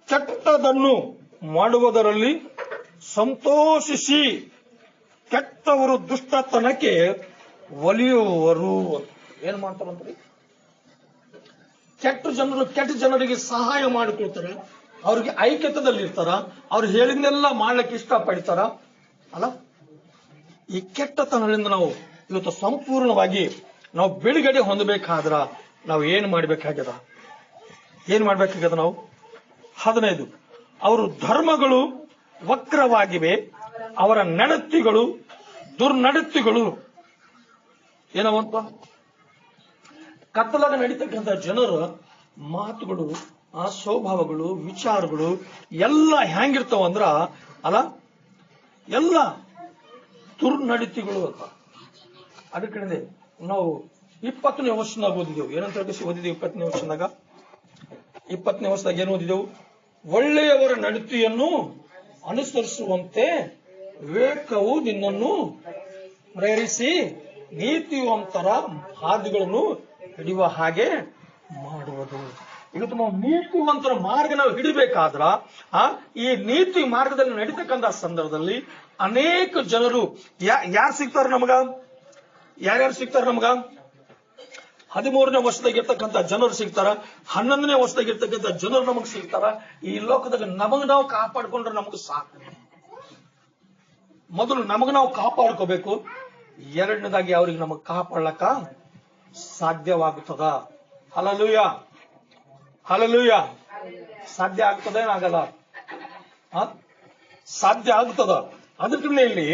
ಕೆಟ್ಟದನ್ನು ಮಾಡುವುದರಲ್ಲಿ ಸಂತೋಷಿಸಿ ಕೆಟ್ಟವರು ದುಷ್ಟತನಕ್ಕೆ ಒಲಿಯುವರು. ಏನ್ ಮಾಡ್ತಾರಂತ್ರಿ? ಕೆಟ್ಟ ಜನರಿಗೆ ಸಹಾಯ ಮಾಡಿಕೊಳ್ತಾರ, ಅವ್ರಿಗೆ ಐಕ್ಯತದಲ್ಲಿ ಇರ್ತಾರ, ಅವ್ರು ಹೇಳಿದ್ನೆಲ್ಲ ಮಾಡ್ಲಿಕ್ಕೆ ಇಷ್ಟಪಡ್ತಾರ ಅಲ್ಲ. ಈ ಕೆಟ್ಟತನದಿಂದ ನಾವು ಇವತ್ತು ಸಂಪೂರ್ಣವಾಗಿ ನಾವು ಬಿಡುಗಡೆ ಹೊಂದಬೇಕಾದ್ರ ನಾವು ಏನ್ ಮಾಡ್ಬೇಕಾಗ್ಯದ? ನಾವು 15, ಅವರು ಧರ್ಮಗಳು ವಕ್ರವಾಗಿವೆ, ಅವರ ನಡತೆಗಳು ದುರ್ನಡತೆಗಳು. ಏನವಂತ? ಕತ್ತಲಾಗ ನಡೀತಕ್ಕಂಥ ಜನರ ಮಾತುಗಳು, ಆ ಸ್ವಭಾವಗಳು, ವಿಚಾರಗಳು ಎಲ್ಲ ಹೆಂಗಿರ್ತಾವ ಅಂದ್ರ ಅಲ್ಲ, ಎಲ್ಲ ದುರ್ನಡತೆಗಳು ಅಂತ. ಅದ್ರ ಕಡೆ ನಾವು 20ನೇ ವರ್ಷದಾಗ ಓದಿದೆವು. ಏನಂತ ಓದಿದೆವು 20ನೇ ವರ್ಷದಾಗ? 20ನೇ ವರ್ಷದಾಗ ಏನು ಓದಿದೆವು? ಒಳ್ಳೆಯವರ ನಡತೆಯನ್ನು ಅನುಸರಿಸುವಂತೆ ವಿವೇಕವು ನಿನ್ನನ್ನು ಪ್ರೇರಿಸಿ ನೀತಿವಂತರ ಹಾದಿಗಳನ್ನು ಹಿಡಿಯುವ ಹಾಗೆ ಮಾಡುವುದು. ಇವತ್ತು ನಾವು ನೀತಿವಂತರ ಮಾರ್ಗ ನಾವು ಹಿಡಿಬೇಕಾದ್ರ ಈ ನೀತಿ ಮಾರ್ಗದಲ್ಲಿ ನಡೀತಕ್ಕಂಥ ಸಂದರ್ಭದಲ್ಲಿ ಅನೇಕ ಜನರು ಯಾರು ಸಿಗ್ತಾರ ನಮಗ? ಯಾರ್ಯಾರು ಸಿಗ್ತಾರ ನಮಗ? 13ನೇ ವರ್ಷದಾಗಿರ್ತಕ್ಕಂಥ ಜನರು ಸಿಗ್ತಾರ, 11ನೇ ವರ್ಷದಾಗಿರ್ತಕ್ಕಂಥ ಜನರು ನಮಗ್ ಸಿಗ್ತಾರ. ಈ ಲೋಕದಾಗ ನಮಗ್ ನಾವು ಕಾಪಾಡ್ಕೊಂಡ್ರೆ ನಮಗ್ ಸಾಕು. ಮೊದಲು ನಮಗ್ ನಾವು ಕಾಪಾಡ್ಕೋಬೇಕು, ಎರಡನೇದಾಗಿ ಅವ್ರಿಗೆ ನಮಗ್ ಕಾಪಾಡ್ಲಕ್ಕ ಸಾಧ್ಯವಾಗುತ್ತದ. Hallelujah, hallelujah. ಸಾಧ್ಯ ಆಗ್ತದ? ಏನಾಗಲ್ಲ? ಸಾಧ್ಯ ಆಗ್ತದ. ಅದಕ್ಕೆ ಇಲ್ಲಿ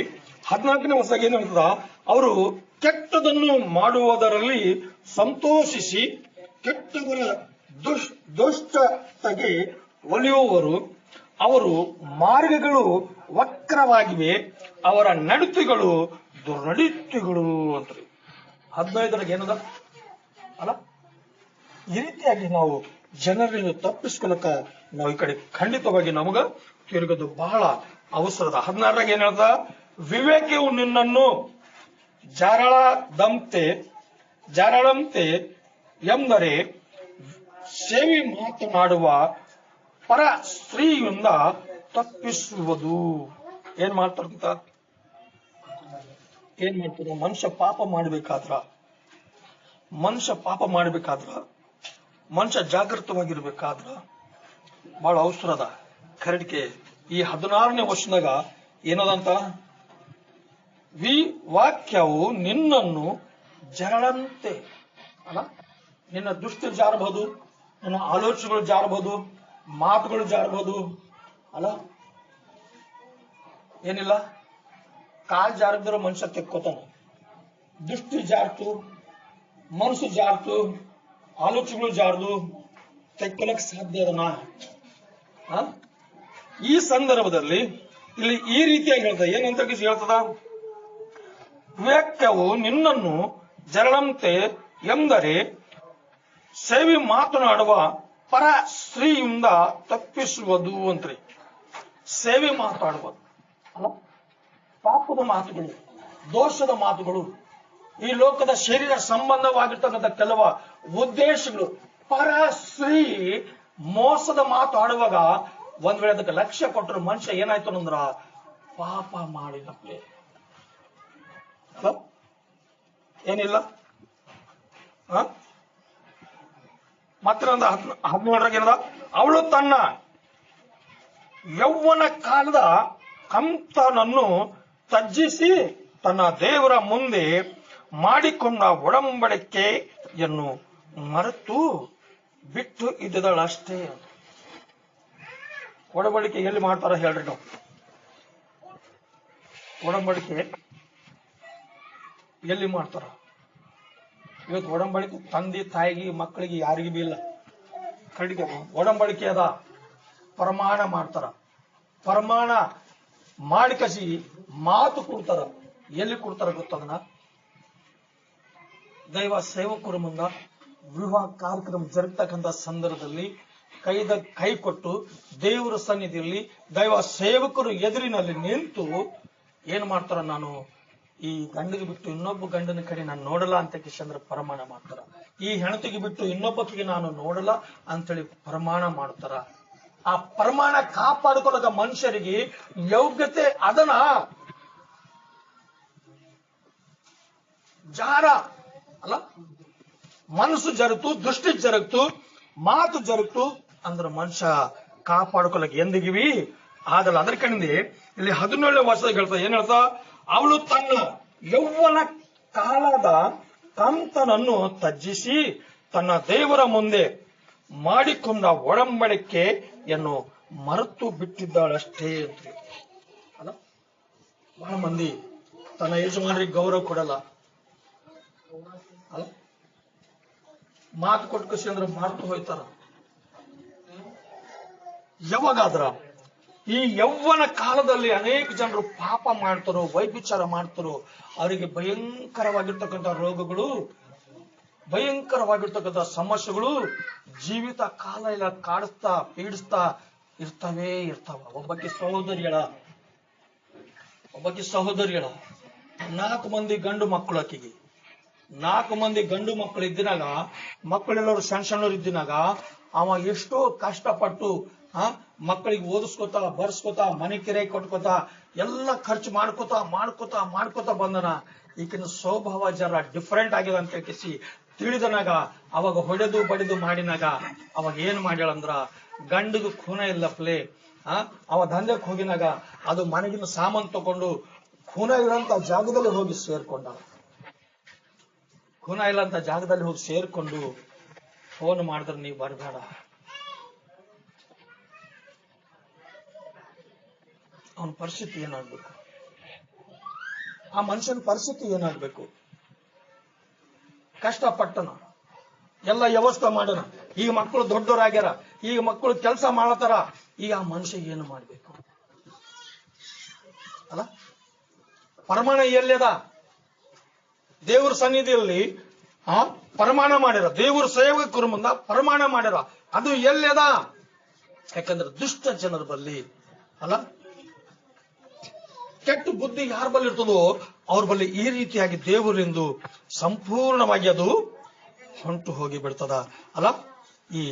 14ನೇ ವರ್ಷದಾಗ ಏನ್ ಹೇಳ್ತದ? ಅವರು ಕೆಟ್ಟದನ್ನು ಮಾಡುವುದರಲ್ಲಿ ಸಂತೋಷಿಸಿ ಕೆಟ್ಟವರ ದುಷ್ಟತೆಗೆ ಒಲಿಯುವವರು, ಅವರು ಮಾರ್ಗಗಳು ವಕ್ರವಾಗಿವೆ, ಅವರ ನಡತೆಗಳು ದುರ್ನಡತೆಗಳು ಅಂತ್ರಿ. 15ರಾಗ ಏನದ ಅಲ್ಲ. ಈ ರೀತಿಯಾಗಿ ನಾವು ಜನರನ್ನು ತಪ್ಪಿಸ್ಕೊಳಕ ನಾವು ಈ ಕಡೆ ಖಂಡಿತವಾಗಿ ನಮಗ ತಿರುಗೋದು ಬಹಳ ಅವಸರದ. 16ರಾಗ ಏನ್ ಹೇಳ್ದ? ವಿವೇಕವು ನಿನ್ನನ್ನು ಜಾರಳಂತೆ ಎಂದರೆ ಸೇವಿ ಮಾತನಾಡುವ ಪರ ಸ್ತ್ರೀಯಿಂದ ತಪ್ಪಿಸುವುದು. ಏನ್ ಮಾಡ್ತಾರಂತ? ಮನುಷ್ಯ ಪಾಪ ಮಾಡಬೇಕಾದ್ರ ಮನುಷ್ಯ ಜಾಗೃತವಾಗಿರ್ಬೇಕಾದ್ರ ಬಹಳ ಅವಸರದ ಖರಡಿಕೆ. ಈ 16ನೇ ವರ್ಷದಾಗ ಏನದಂತ? ವಾಕ್ಯವು ನಿನ್ನನ್ನು ಜರಳಂತೆ ಅಲ್ಲ, ನಿನ್ನ ದೃಷ್ಟಿ ಜಾರಬಹುದು, ನಿನ್ನ ಆಲೋಚನೆಗಳು ಜಾರಬಹುದು, ಮಾತುಗಳು ಜಾರಬಹುದು ಅಲ್ಲ. ಏನಿಲ್ಲ, ಕಾಲ್ ಜಾರದಿರೋ ಮನುಷ್ಯ ತೆಕ್ಕೋತಾನ, ದೃಷ್ಟಿ ಜಾರ್ತು, ಮನಸ್ಸು ಜಾರ್ತು, ಆಲೋಚನೆಗಳು ಜಾರದು, ತೆಕ್ಕೊಳಕ್ ಸಾಧ್ಯ ಅದನ. ಈ ಸಂದರ್ಭದಲ್ಲಿ ಇಲ್ಲಿ ಈ ರೀತಿಯಾಗಿ ಹೇಳ್ತದ. ಏನಂತ ಹೇಳ್ತದ? ವಿವೇಕವು ನಿನ್ನನ್ನು ಜರಳಂತೆ ಎಂದರೆ ಸೇವಿ ಮಾತನಾಡುವ ಪರ ಸ್ತ್ರೀಯಿಂದ ತಪ್ಪಿಸುವುದು ಅಂತ್ರಿ. ಸೇವೆ ಮಾತಾಡುವುದು ಅಲ್ಲ, ಪಾಪದ ಮಾತುಗಳು, ದೋಷದ ಮಾತುಗಳು, ಈ ಲೋಕದ ಶರೀರ ಸಂಬಂಧವಾಗಿರ್ತಕ್ಕಂಥ ಕೆಲವು ಉದ್ದೇಶಗಳು, ಪರ ಸ್ತ್ರೀ ಮೋಸದ ಮಾತಾಡುವಾಗ ಒಂದ್ ವೇಳೆ ಅದಕ್ಕೆ ಲಕ್ಷ್ಯ ಕೊಟ್ಟರು ಮನುಷ್ಯ ಏನಾಯ್ತು ಅಂದ್ರ ಪಾಪ ಮಾಡಿದಪ್ಲೆ. ಏನಿಲ್ಲ ಮತ್ತೆ 17 ಏನದ, ಅವಳು ತನ್ನ ಯೌವನ ಕಾಲದ ಕಂತನನ್ನು ತ್ಯಜಿಸಿ ತನ್ನ ದೇವರ ಮುಂದೆ ಮಾಡಿಕೊಂಡ ಒಡಂಬಡಿಕೆಯನ್ನು ಮರೆತು ಬಿಟ್ಟು ಇದ್ದದಳಷ್ಟೇ. ಒಡಂಬಡಿಕೆ ಎಲ್ಲಿ ಮಾಡ್ತಾರ ಹೇಳ್ರಿ ನಾವು? ಒಡಂಬಡಿಕೆ ಎಲ್ಲಿ ಮಾಡ್ತಾರ? ಇವತ್ತು ಒಡಂಬಡಿಕೆ ತಂದೆ ತಾಯಿಗೆ ಮಕ್ಕಳಿಗೆ ಯಾರಿಗೂ ಬಿ ಇಲ್ಲ. ಕಡಿಗೆ ಒಡಂಬಡಿಕೆ ಅದ, ಪ್ರಮಾಣ ಮಾಡ್ತಾರ. ಪ್ರಮಾಣ ಮಾಡಿ ಕಸಿ ಮಾತು ಕೊಡ್ತಾರ. ಎಲ್ಲಿ ಕೊಡ್ತಾರ ಗೊತ್ತದನ? ದೈವ ಸೇವಕರ ಮುಂದ ವಿವಾಹ ಕಾರ್ಯಕ್ರಮ ಜರುಗತಕ್ಕಂಥ ಸಂದರ್ಭದಲ್ಲಿ ಕೈ ಕೊಟ್ಟು ದೇವರ ಸನ್ನಿಧಿಯಲ್ಲಿ ದೈವ ಸೇವಕರು ಎದುರಿನಲ್ಲಿ ನಿಂತು ಏನ್ ಮಾಡ್ತಾರ, ನಾನು ಈ ಗಂಡಿಗೆ ಬಿಟ್ಟು ಇನ್ನೊಬ್ಬ ಗಂಡನ ಕಡೆ ನಾನು ನೋಡಲ್ಲ ಅಂತ ಕಿಶಂದ್ರ ಪ್ರಮಾಣ ಮಾಡ್ತಾರ. ಈ ಹೆಣತಿಗೆ ಬಿಟ್ಟು ಇನ್ನೊಬ್ಬಕಿಗೆ ನಾನು ನೋಡಲ್ಲ ಅಂತೇಳಿ ಪ್ರಮಾಣ ಮಾಡ್ತಾರ. ಆ ಪ್ರಮಾಣ ಕಾಪಾಡಿಕೊಳ್ಳದ ಮನುಷ್ಯರಿಗೆ ಯೋಗ್ಯತೆ ಅದನ್ನ ಜಾರ ಅಲ್ಲ, ಮನಸ್ಸು ಜರುಗ್ತು, ದೃಷ್ಟಿ ಜರುಗ್ತು, ಮಾತು ಜರುಗ್ತು ಅಂದ್ರೆ ಮನುಷ್ಯ ಕಾಪಾಡ್ಕೊಳಕ್ ಎಂದಿಗಿವಿ ಆಗಲ್ಲ. ಅದರ ಕಡೆಯಿಂದ ಇಲ್ಲಿ 17ನೇ ವರ್ಷದಾಗ ಹೇಳ್ತಾ ಏನ್ ಹೇಳ್ತಾ, ಅವಳು ತನ್ನ ಯೌವನ ಕಾಲದ ಕಂತನನ್ನು ತ್ಯಜಿಸಿ ತನ್ನ ದೇವರ ಮುಂದೆ ಮಾಡಿಕೊಂಡ ಒಡಂಬಡಿಕೆಯನ್ನು ಮರೆತು ಬಿಟ್ಟಿದ್ದಾಳಷ್ಟೇ ಅಂತ ಅಲ್ಲ. ಬಹಳ ಮಂದಿ ತನ್ನ ಯಜಮಾನರಿಗೆ ಗೌರವ ಕೊಡಲ್ಲ ಅಲ್ಲ, ಮಾತು ಕೊಟ್ಟು ಕಸಿ ಅಂದ್ರೆ ಮರೆತು ಹೋಯ್ತಾರ. ಯಾವಾಗಾದ್ರ ಈ ಯೌವನ ಕಾಲದಲ್ಲಿ ಅನೇಕ ಜನರು ಪಾಪ ಮಾಡ್ತಾರೋ, ವೈಭಿಚಾರ ಮಾಡ್ತಾರೋ, ಅವರಿಗೆ ಭಯಂಕರವಾಗಿರ್ತಕ್ಕಂಥ ರೋಗಗಳು, ಭಯಂಕರವಾಗಿರ್ತಕ್ಕಂಥ ಸಮಸ್ಯೆಗಳು ಜೀವಿತ ಕಾಲ ಎಲ್ಲ ಕಾಡಿಸ್ತಾ ಪೀಡಿಸ್ತಾ ಇರ್ತಾವ. ಒಬ್ಬಕ್ಕೆ ಸಹೋದರಿಯಳ 4 ಮಂದಿ ಗಂಡು ಮಕ್ಕಳು, ಆಕಿಗೆ 4 ಮಂದಿ ಗಂಡು ಮಕ್ಕಳು ಇದ್ದಿನಾಗ, ಮಕ್ಕಳೆಲ್ಲರೂ ಸಣ್ಣವ್ರು ಇದ್ದಿನಾಗ ಅವ ಎಷ್ಟೋ ಕಷ್ಟಪಟ್ಟು ಮಕ್ಕಳಿಗೆ ಓದಿಸ್ಕೋತಾ ಬರ್ಸ್ಕೋತಾ ಮನೆ ಕಿರಾಯಿ ಕೊಟ್ಕೋತಾ ಎಲ್ಲ ಖರ್ಚು ಮಾಡ್ಕೋತಾ ಬಂದನ. ಈಗಿನ ಸ್ವಭಾವ ಜರ ಡಿಫರೆಂಟ್ ಆಗಿದೆ ಅಂತ ಹೇಳ್ಕಿಸಿ ತಿಳಿದನಾಗ ಅವಾಗ ಹೊಡೆದು ಬಡಿದು ಮಾಡಿನಾಗ ಅವಾಗ ಏನ್ ಮಾಡ್ಯಾಳಂದ್ರ, ಗಂಡಿಗೆ ಖೂನ ಇಲ್ಲಪ್ಲೆ, ಅವ ದಂಧೆಗೆ ಹೋಗಿನಾಗ ಅದು ಮನೆಗಿನ ಸಾಮಾನು ತಕೊಂಡು ಖೂನ ಇಲ್ಲಂತ ಜಾಗದಲ್ಲಿ ಹೋಗಿ ಸೇರ್ಕೊಂಡ. ಖೂನ ಇಲ್ಲ ಅಂತ ಜಾಗದಲ್ಲಿ ಹೋಗಿ ಸೇರ್ಕೊಂಡು ಫೋನ್ ಮಾಡಿದ್ರೆ ನೀ ಬರಬೇಡ, ಅವನ ಪರಿಸ್ಥಿತಿ ಏನಾಗ್ಬೇಕು? ಆ ಮನುಷ್ಯನ ಪರಿಸ್ಥಿತಿ ಏನಾಗ್ಬೇಕು? ಕಷ್ಟಪಟ್ಟನ, ಎಲ್ಲ ವ್ಯವಸ್ಥೆ ಮಾಡೋಣ, ಈಗ ಮಕ್ಕಳು ದೊಡ್ಡವರಾಗ್ಯಾರ, ಈಗ ಮಕ್ಕಳು ಕೆಲಸ ಮಾಡತಾರ, ಈಗ ಆ ಮನುಷ್ಯ ಏನು ಮಾಡ್ಬೇಕು ಅಲ್ಲ? ಪ್ರಮಾಣ ಎಲ್ಲದ? ದೇವ್ರ ಸನ್ನಿಧಿಯಲ್ಲಿ ಪ್ರಮಾಣ ಮಾಡ್ಯಾರ, ದೇವ್ರ ಸೇವಕರ ಮುಂದ ಪ್ರಮಾಣ ಮಾಡ್ಯಾರ, ಅದು ಎಲ್ಲದ? ಯಾಕಂದ್ರೆ ದುಷ್ಟ ಜನರ ಬಲ್ಲಿ ಅಲ್ಲ, ಕೆಟ್ಟ ಬುದ್ಧಿ ಯಾರ ಬಲ್ಲಿ ಇರ್ತದೋ ಅವ್ರ ಬಲ್ಲಿ ಈ ರೀತಿಯಾಗಿ ದೇವರಿಂದು ಸಂಪೂರ್ಣವಾಗಿ ಅದು ಹೊಂಟು ಹೋಗಿ ಬಿಡ್ತದ ಅಲ್ಲ. ಈ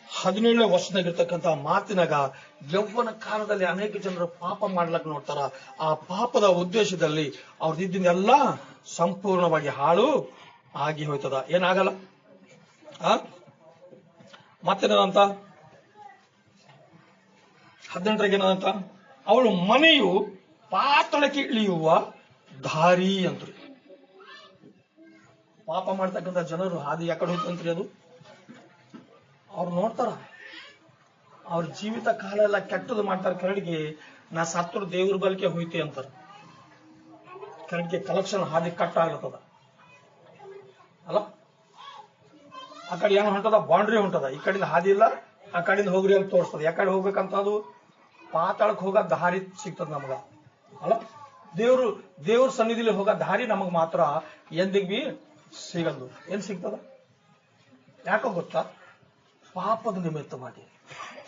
17ನೇ ವರ್ಷದಾಗಿರ್ತಕ್ಕಂಥ ಮಾತಿನಾಗ ಯೌವನ ಕಾಲದಲ್ಲಿ ಅನೇಕ ಜನರು ಪಾಪ ಮಾಡ್ಲಕ್ ನೋಡ್ತಾರ. ಆ ಪಾಪದ ಉದ್ದೇಶದಲ್ಲಿ ಅವ್ರದಿದ್ದನ್ನೆಲ್ಲ ಸಂಪೂರ್ಣವಾಗಿ ಹಾಳು ಆಗಿ ಹೋಯ್ತದ. ಏನಾಗಲ್ಲ. ಮತ್ತೇನಂತ 18 ಏನಂತ, ಅವಳು ಮನೆಯು ಪಾತಳಕ್ಕೆ ಇಳಿಯುವ ದಾರಿ ಅಂತ್ರಿ. ಪಾಪ ಮಾಡ್ತಕ್ಕಂಥ ಜನರು ಹಾದಿ ಯಾಕಡೆ ಹೋಯ್ತಂತ್ರಿ, ಅದು ಅವ್ರು ನೋಡ್ತಾರ. ಅವ್ರ ಜೀವಿತ ಕಾಲ ಎಲ್ಲ ಕೆಟ್ಟದು ಮಾಡ್ತಾರ. ಕರಡಿಗೆ ನಾ ಸತ್ರು ದೇವ್ರ ಬಲಿಕೆ ಹೋಯ್ತಿ ಅಂತಾರ. ಕರಡಿಗೆ ಕಲೆಕ್ಷನ್ ಹಾದಿ ಕಟ್ ಆಗ್ಲತ್ತದ ಅಲ್ಲ. ಆ ಕಡೆ ಏನು ಹೊಂಟದ, ಬೌಂಡ್ರಿ ಹೊಂಟದ, ಈ ಕಡೆಯಿಂದ ಹಾದಿ ಇಲ್ಲ, ಆ ಕಡೆಯಿಂದ ಹೋಗ್ರಿ ಅಂತ ತೋರಿಸ್ತದ. ಯಾಕಡೆ ಹೋಗ್ಬೇಕಂತ ಅದು ಪಾತಾಳಕ್ಕೆ ಹೋಗ ದಾರಿ ಸಿಗ್ತದ ನಮಗ ಅಲ್ಲ. ದೇವ್ರ ಸನ್ನಿಧಿಲಿ ಹೋಗ ದಾರಿ ನಮಗ್ ಮಾತ್ರ ಎಂದಿಗ್ ಬಿ ಸಿಗದು. ಏನ್ ಸಿಗ್ತದ? ಯಾಕೋ ಗೊತ್ತಾ? ಪಾಪದ ನಿಮಿತ್ತವಾಗಿ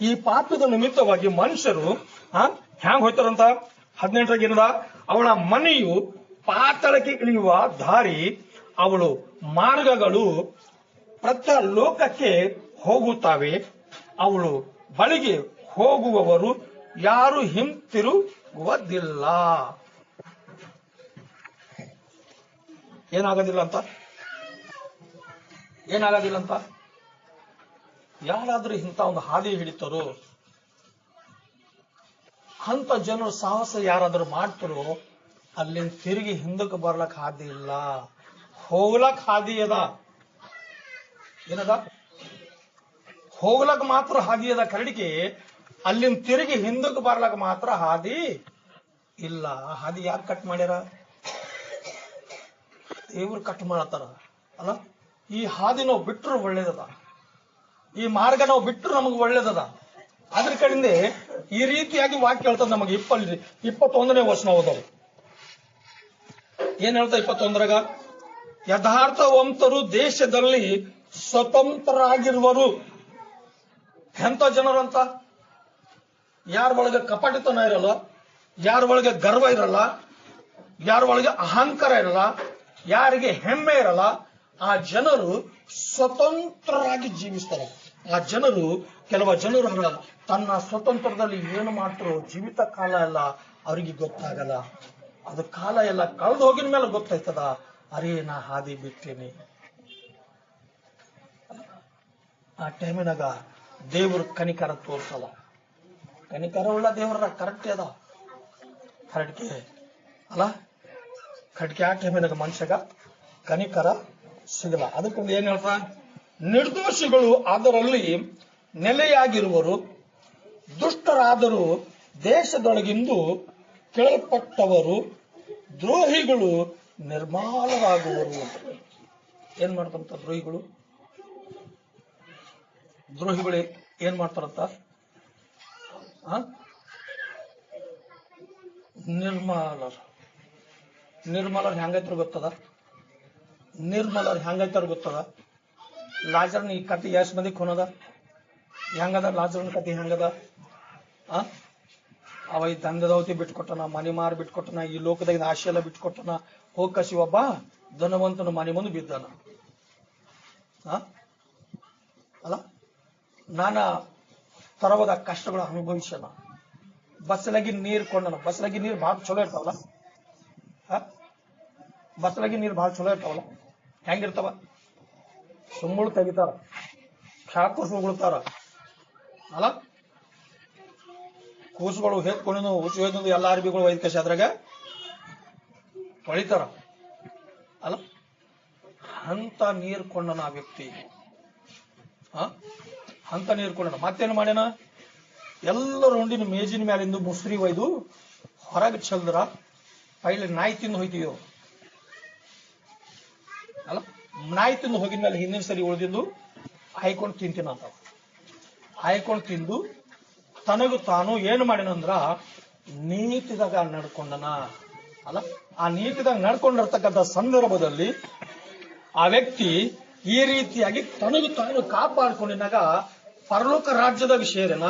ಈ ಪಾಪದ ನಿಮಿತ್ತವಾಗಿ ಮನುಷ್ಯರು ಹ್ಯಾಂಗ್ ಹೋಯ್ತಾರಂತ 18 ಏನದ, ಅವಳ ಮನೆಯು ಪಾತಾಳಕ್ಕೆ ಇಳಿಯುವ ದಾರಿ, ಅವಳು ಮಾರ್ಗಗಳು ಪ್ರತ್ಯ ಲೋಕಕ್ಕೆ ಹೋಗುತ್ತವೆ, ಅವಳು ಬಳಿಗೆ ಹೋಗುವವರು ಯಾರು ಹಿಂತಿರುಗುವುದಿಲ್ಲ. ಏನಾಗೋದಿಲ್ಲ ಅಂತ ಯಾರಾದ್ರೂ ಇಂಥ ಒಂದು ಹಾದಿ ಹಿಡಿತಾರೋ, ಅಂತ ಜನರು ಸಾಹಸ ಯಾರಾದ್ರೂ ಮಾಡ್ತಾರೋ, ಅಲ್ಲಿಂದ ತಿರುಗಿ ಹಿಂದಕ್ಕೆ ಬರ್ಲಕ್ ಹಾದಿ ಇಲ್ಲ, ಹೋಗ್ಲಕ್ ಹಾದಿ ಅದ. ಏನದ? ಹೋಗ್ಲಕ್ ಮಾತ್ರ ಹಾದಿ ಅದ ಕರಡಿಗೆ, ಅಲ್ಲಿಂದ ತಿರುಗಿ ಹಿಂದಕ್ಕೆ ಬರ್ಲಕ್ ಮಾತ್ರ ಹಾದಿ ಇಲ್ಲ. ಆ ಹಾದಿ ಯಾರು ಕಟ್ ಮಾಡ್ಯಾರ? ದೇವ್ರು ಕಟ್ ಮಾಡತ್ತಾರ ಅಲ್ಲ. ಈ ಹಾದಿ ನಾವು ಬಿಟ್ಟರು ಒಳ್ಳೇದದ, ಈ ಮಾರ್ಗ ನಾವು ಬಿಟ್ಟರು ನಮಗೆ ಒಳ್ಳೇದದ. ಅದ್ರ ಕಡೆಯಿಂದ ಈ ರೀತಿಯಾಗಿ ವಾಕ್ಯ ಹೇಳ್ತದ ನಮಗೆ. 21ನೇ ವರ್ಷ ಓದೋರು ಏನ್ ಹೇಳ್ತಾ 21ರಾಗ, ಯಥಾರ್ಥವಂತರು ದೇಶದಲ್ಲಿ ಸ್ವತಂತ್ರರಾಗಿರುವರು. ಎಂತ ಜನರು ಅಂತ? ಯಾರ ಒಳಗೆ ಕಪಟಿತನ ಇರಲ್ಲ, ಯಾರ ಒಳಗೆ ಗರ್ವ ಇರಲ್ಲ, ಯಾರ ಒಳಗೆ ಅಹಂಕಾರ ಇರಲ್ಲ, ಯಾರಿಗೆ ಹೆಮ್ಮೆ ಇರಲ್ಲ, ಆ ಜನರು ಸ್ವತಂತ್ರರಾಗಿ ಜೀವಿಸ್ತಾರೆ. ಆ ಜನರು, ಕೆಲವು ಜನರು ತನ್ನ ಸ್ವತಂತ್ರದಲ್ಲಿ ಏನು ಮಾಡ್ತಾರೋ ಜೀವಿತ ಕಾಲ ಎಲ್ಲ ಅವರಿಗೆ ಗೊತ್ತಾಗಲ್ಲ. ಅದು ಕಾಲ ಎಲ್ಲ ಕಳೆದು ಹೋಗಿನ ಮೇಲೆ ಗೊತ್ತಾಯ್ತದ, ಅರೇ ನಾ ಹಾದಿ ಬಿಟ್ಟೇನೆ. ಆ ಟೈಮಿನಾಗ ದೇವರು ಕನಿಕರ ತೋರ್ಸಲ್ಲ. ಕನಿಕರ ಉಳ್ಳ ದೇವರ ಕರೆಕ್ಟ್ ಅದ, ಕರೆಕ್ಟ್ಗೆ ಅಲ್ಲ. ಕಟ್ಗೆ ಆ ಟೈಮಿನಾಗ ಮನುಷ್ಯಗ ಕನಿಕರ ಸಿಗಲ್ಲ. ಅದಕ್ಕೊಂದು ಏನ್ ಹೇಳ್ತಾ, ನಿರ್ದೋಷಿಗಳು ಅದರಲ್ಲಿ ನೆಲೆಯಾಗಿರುವರು, ದುಷ್ಟರಾದರೂ ದೇಶದೊಳಗಿಂದು ಕೆಳಪಟ್ಟವರು, ದ್ರೋಹಿಗಳು ನಿರ್ಮಾಲರಾಗುವರು. ಏನ್ ಮಾಡ್ತಾರಂತ ದ್ರೋಹಿಗಳು? ದ್ರೋಹಿಗಳು ಏನ್ ಮಾಡ್ತಾರಂತ? ನಿರ್ಮಲರ್ ಹೆಂಗೈತ್ರ ಗೊತ್ತದ? ನಿರ್ಮಲರ್ ಹೆಂಗೈತಾರ ಗೊತ್ತದ? ಲಾಜರ್ನ ಈ ಕತೆ ಎಷ್ಟು ಮಂದಿ ಕೊನದ? ಹೆಂಗದ ಲಾಜರ್ನ ಕತೆ? ಹೆಂಗದ? ಅವ ಈ ದಂಧದವತಿ ಬಿಟ್ಕೊಟ್ಟನ, ಮನೆ ಮಾರಿ ಬಿಟ್ಕೊಟ್ಟನ, ಈ ಲೋಕದಾಗ ಆಶೆ ಎಲ್ಲ ಬಿಟ್ಕೊಟ್ಟನ, ಹೋಗಿ ಒಬ್ಬ ಧನವಂತನ ಮನೆ ಮುಂದೆ ಬಿದ್ದಾನ. ಅಲ್ಲ, ನಾನಾ ತರವಾದ ಕಷ್ಟಗಳು ಅನುಭವಿಸನ. ಬಸ್ಲಾಗಿ ನೀರ್ ಕೊಂಡನ. ಬಸ್ಲಾಗಿ ನೀರ್ ಬಹಳ ಚಲೋ ಇರ್ತಾವಲ್ಲ, ಬಸ್ಲಾಗಿ ನೀರ್ ಬಹಳ ಚಲೋ ಇರ್ತಾವಲ್ಲ. ಹೆಂಗಿರ್ತಾವ? ಸುಮ್ಮಳು ತೆಗಿತಾರ, ಕೂಸು ಉಗುಳ್ತಾರ ಅಲ್ಲ. ಕೂಸುಗಳು ಹೇತ್ಕೊಂಡು ಹುಸಿ ಹೋಯ್ತು ಎಲ್ಲ ಅರ್ಬಿಗಳು ಒಯ್ದು ಕಸಿ ಅದ್ರಾಗ ತೊಳಿತಾರ ಅಲ್ಲ. ಅಂತ ನೀರ್ ಕೊಂಡನ ಆ ವ್ಯಕ್ತಿ, ಅಂತ ನೀರ್ ಕೊಂಡನ. ಮತ್ತೇನು ಮಾಡ್ಯಾನ? ಎಲ್ಲರೂ ಹೊಂಡಿನ ಮೇಜಿನ ಮ್ಯಾಲಿಂದು ಮುಸ್ರಿ ಒಯ್ದು ಹೊರಗೆ ಚೆಲ್ದ್ರ ಪೈಲೆ ನಾಯಿ ತಿಂದು ಹೋಯ್ತೀವಿ ಅಲ್ಲ. ನಾಯಿ ತಿಂದು ಹೋಗಿದ ಮೇಲೆ ಹಿಂದಿನ ಸರಿ ಉಳಿದಿದ್ದು ಹಾಯ್ಕೊಂಡು ತಿಂತೀನ ಅಂತ. ಹಾಯ್ಕೊಂಡು ತಿಂದು ತನಗೂ ತಾನು ಏನು ಮಾಡಿನಂದ್ರ ನೀತಿದಾಗ ನಡ್ಕೊಂಡನ ಅಲ್ಲ. ಆ ನೀತಿದಾಗ ನಡ್ಕೊಂಡಿರ್ತಕ್ಕಂಥ ಸಂದರ್ಭದಲ್ಲಿ ಆ ವ್ಯಕ್ತಿ ಈ ರೀತಿಯಾಗಿ ತನಗೂ ತಾನು ಕಾಪಾಡ್ಕೊಂಡಿನಾಗ ಪರಲೋಕ ರಾಜ್ಯದಾಗ ಸೇರಿನ.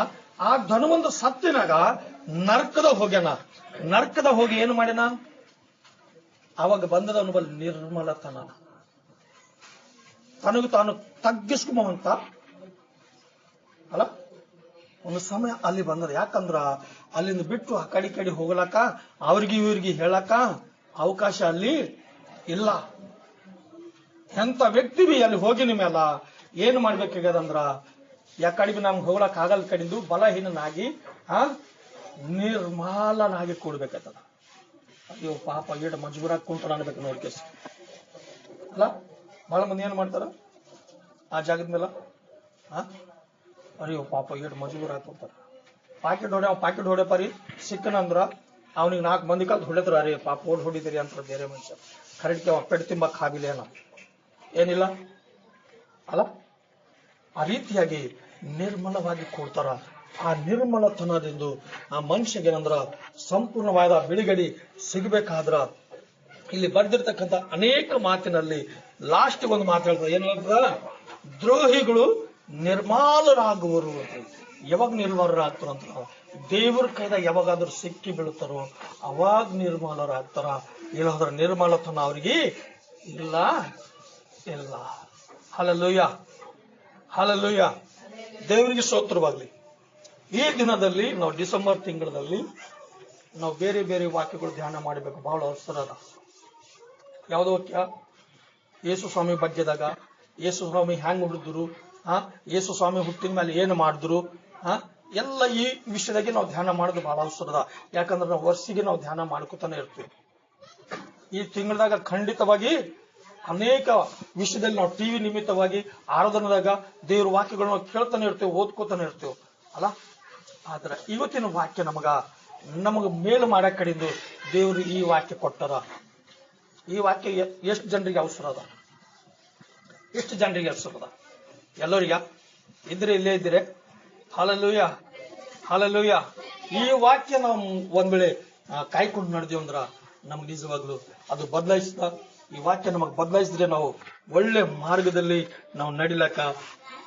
ಆ ಧನವಂತ ಸತ್ತಿನಾಗ ನರ್ಕದ ಹೋಗ್ಯಾನ. ನರ್ಕದ ಹೋಗಿ ಏನು ಮಾಡ್ಯಾನ? ಅವಾಗ ಬಂದದ ಬಲ್ ನಿರ್ಮಲತನ, ತನಗೂ ತಾನು ತಗ್ಗಿಸ್ಕೊಂಬಂತ ಅಲ್ಲ. ಒಂದು ಸಮಯ ಅಲ್ಲಿ ಬಂದದ. ಯಾಕಂದ್ರ ಅಲ್ಲಿಂದ ಬಿಟ್ಟು ಆ ಕಡೆ ಹೋಗ್ಲಕ್ಕ ಅವ್ರಿಗೆ ಇವ್ರಿಗೆ ಹೇಳಕ್ಕ ಅವಕಾಶ ಅಲ್ಲಿ ಇಲ್ಲ. ಎಂತ ವ್ಯಕ್ತಿ ಬಿ ಅಲ್ಲಿ ಹೋಗಿನ ಮೇಲ ಏನ್ ಮಾಡ್ಬೇಕಾಗ್ಯದಂದ್ರ, ಯಾಕಡೆ ನಮ್ಗೆ ಹೋಗ್ಲಕ್ ಆಗಲ್ ಕಡಿಂದು ಬಲಹೀನನಾಗಿ ನಿರ್ಮಾಲನಾಗಿ ಕೂಡ್ಬೇಕಾಗ್ತದ. ಅಯ್ಯೋ ಪಾಪ ಈಡ ಮಜಬೂರಾಗಿ ಕುಂತು ಅನ್ಬೇಕು ನೋಡ್ಕೇಸ್ ಅಲ್ಲ. ಬಹಳ ಮಂದಿ ಏನ್ ಮಾಡ್ತಾರ ಆ ಜಾಗದ ಮೇಲೆ? ಅಯ್ಯೋ ಪಾಪ ಈಡ ಮಜಬೂರ್ ಹಾಕೊಂತಾರ. ಪಾಕೆಟ್ ಹೊಡೆಪರಿ ಸಿಕ್ಕನಂದ್ರ ಅವನಿಗೆ 4 ಮಂದಿ ಕಲ್ತು ಹೊಡೆದ್ರು. ಅರೇ ಪಾಪ ಓಡ್ ಹೊಡಿದಿರಿ ಅಂತ ಬೇರೆ ಮನುಷ್ಯ ಕರೆಕ್ಟ್ಗೆ ಒಪ್ಪೆಟ್ಟು ತಿಂಬಕ್ ಆಗಿಲ್ಲ ಏನಿಲ್ಲ ಅಲ್ಲ. ಆ ರೀತಿಯಾಗಿ ನಿರ್ಮಲವಾಗಿ ಕೊಡ್ತಾರ. ಆ ನಿರ್ಮಲತನದಿಂದ ಆ ಮನುಷ್ಯಗೆ ಏನಂದ್ರ ಸಂಪೂರ್ಣವಾದ ಬಿಡುಗಡೆ ಸಿಗಬೇಕಾದ್ರ ಇಲ್ಲಿ ಬರ್ದಿರ್ತಕ್ಕಂಥ ಅನೇಕ ಮಾತಿನಲ್ಲಿ ಲಾಸ್ಟ್ ಒಂದು ಮಾತು ಹೇಳ್ತಾರೆ. ಏನ್ ಹೇಳ್ತಾರ? ದ್ರೋಹಿಗಳು ನಿರ್ಮಾಲರಾಗುವರು. ಯಾವಾಗ ನಿರ್ಮೂಲರಾಗ್ತಾರಂತ, ದೇವ್ರ ಕೈದಾಗ ಯಾವಾಗಾದ್ರೂ ಸಿಕ್ಕಿ ಬೀಳ್ತಾರೋ ಅವಾಗ ನಿರ್ಮೂಲರಾಗ್ತಾರ. ಇಲ್ಲದ್ರ ನಿರ್ಮಲತನ ಅವ್ರಿಗೆ ಇಲ್ಲ ಇಲ್ಲ. Hallelujah, hallelujah. ದೇವರಿಗೆ ಸ್ತೋತ್ರವಾಗ್ಲಿ. ಈ ದಿನದಲ್ಲಿ ನಾವು ಡಿಸೆಂಬರ್ ತಿಂಗಳಲ್ಲಿ ನಾವು ಬೇರೆ ಬೇರೆ ವಾಕ್ಯಗಳು ಧ್ಯಾನ ಮಾಡಬೇಕು, ಬಹಳ ಅವಸರ ಅದ. ಯಾವುದೋ ವಾಕ್ಯ? ಯೇಸು ಸ್ವಾಮಿ ಬಗ್ಗೆದಾಗ, ಯೇಸು ಸ್ವಾಮಿ ಹ್ಯಾಂಗ್ ಹುಟ್ಟಿದ್ರು, ಯೇಸು ಸ್ವಾಮಿ ಹುಟ್ಟಿದ ಮೇಲೆ ಏನು ಮಾಡಿದ್ರು, ಎಲ್ಲ ಈ ವಿಷಯದಾಗೆ ನಾವು ಧ್ಯಾನ ಮಾಡೋದು ಬಹಳ ಅವಸರದ. ಯಾಕಂದ್ರೆ ನಾವು ವರ್ಷಿಗೆ ನಾವು ಧ್ಯಾನ ಮಾಡ್ಕೊತಾನೆ ಇರ್ತೀವಿ. ಈ ತಿಂಗಳದಾಗ ಖಂಡಿತವಾಗಿ ಅನೇಕ ವಿಷಯದಲ್ಲಿ ನಾವು ಟಿವಿ ನಿಮಿತ್ತವಾಗಿ ಆರಾಧನೆದಾಗ ದೇವ್ರ ವಾಕ್ಯಗಳನ್ನ ನಾವು ಕೇಳ್ತಾನೆ ಇರ್ತೇವೆ, ಓದ್ಕೋತಾನೆ ಇರ್ತೇವೆ ಅಲ್ಲ. ಆದ್ರೆ ಇವತ್ತಿನ ವಾಕ್ಯ ನಮಗ ಮೇಲು ಮಾಡಕ್ ಕಡಿಂದು ದೇವ್ರು ಈ ವಾಕ್ಯ ಕೊಟ್ಟಾರ. ಈ ವಾಕ್ಯ ಎಷ್ಟು ಜನರಿಗೆ ಅವಸರ ಅದ? ಎಷ್ಟು ಜನರಿಗೆ ಅವಸರ ಅದ? ಎಲ್ಲರಿಗ ಇದ್ರೆ ಇಲ್ಲೇ ಇದ್ದೀರಿ. Hallelujah, hallelujah. ಈ ವಾಕ್ಯ ನಾವು ಒಂದ್ ವೇಳೆ ಕಾಯ್ಕೊಂಡು ನಡೆದೇವು ಅಂದ್ರ ನಮ್ಗೆ ನಿಜವಾಗ್ಲು ಅದು ಬದಲಾಯಿಸಿದ. ಈ ವಾಕ್ಯ ನಮಗ್ ಬದಲಾಯಿಸಿದ್ರೆ ನಾವು ಒಳ್ಳೆ ಮಾರ್ಗದಲ್ಲಿ ನಾವು ನಡಿಲಕ್ಕ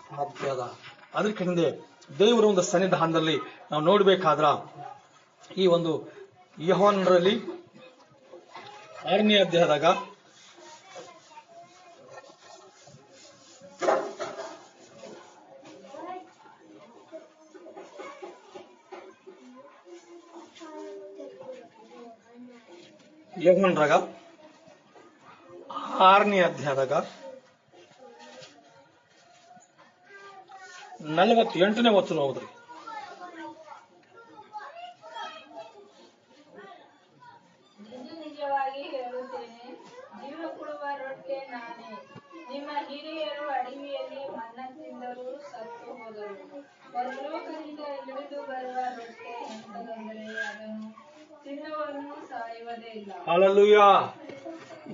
ಸಾಧ್ಯ ಅದ. ಅದಕ್ಕೆ ಹಿಂದೆ ದೇವರ ಒಂದು ಸನ್ನಿಧಾನದಲ್ಲಿ ನಾವು ನೋಡ್ಬೇಕಾದ್ರ ಈ ಒಂದು ಯೋಹಾನರಲ್ಲಿ 6ನೇ ಅಧ್ಯಾಯದಾಗ ಯೋಹಾನರಾಗ 6ನೇ ಅಧ್ಯಾಯದಾಗ 48ನೇ ವಚನ ಹೌದ್ರಿ. ನಿಜವಾಗಿ ಹೇಳುತ್ತೇನೆ, ಜೀವ ಕೊಡುವ ರೊಟ್ಟೆ ನಾನೇ. ನಿಮ್ಮ ಹಿರಿಯರು ಅಡವಿಯಲ್ಲಿ ಮನ್ನ ತಿಂದರೂ ಸತ್ತು ಹೋದರು. ಪರಲೋಕದಿಂದ ಇಳಿದು ಬರುವ ರೊಟ್ಟೆ ಎಂತದಂದರೆ ಅದನ್ನು ತಿನ್ನುವವನು ಸಾಯುವುದೇ ಇಲ್ಲ. ಹಲ್ಲೆಲೂಯಾ.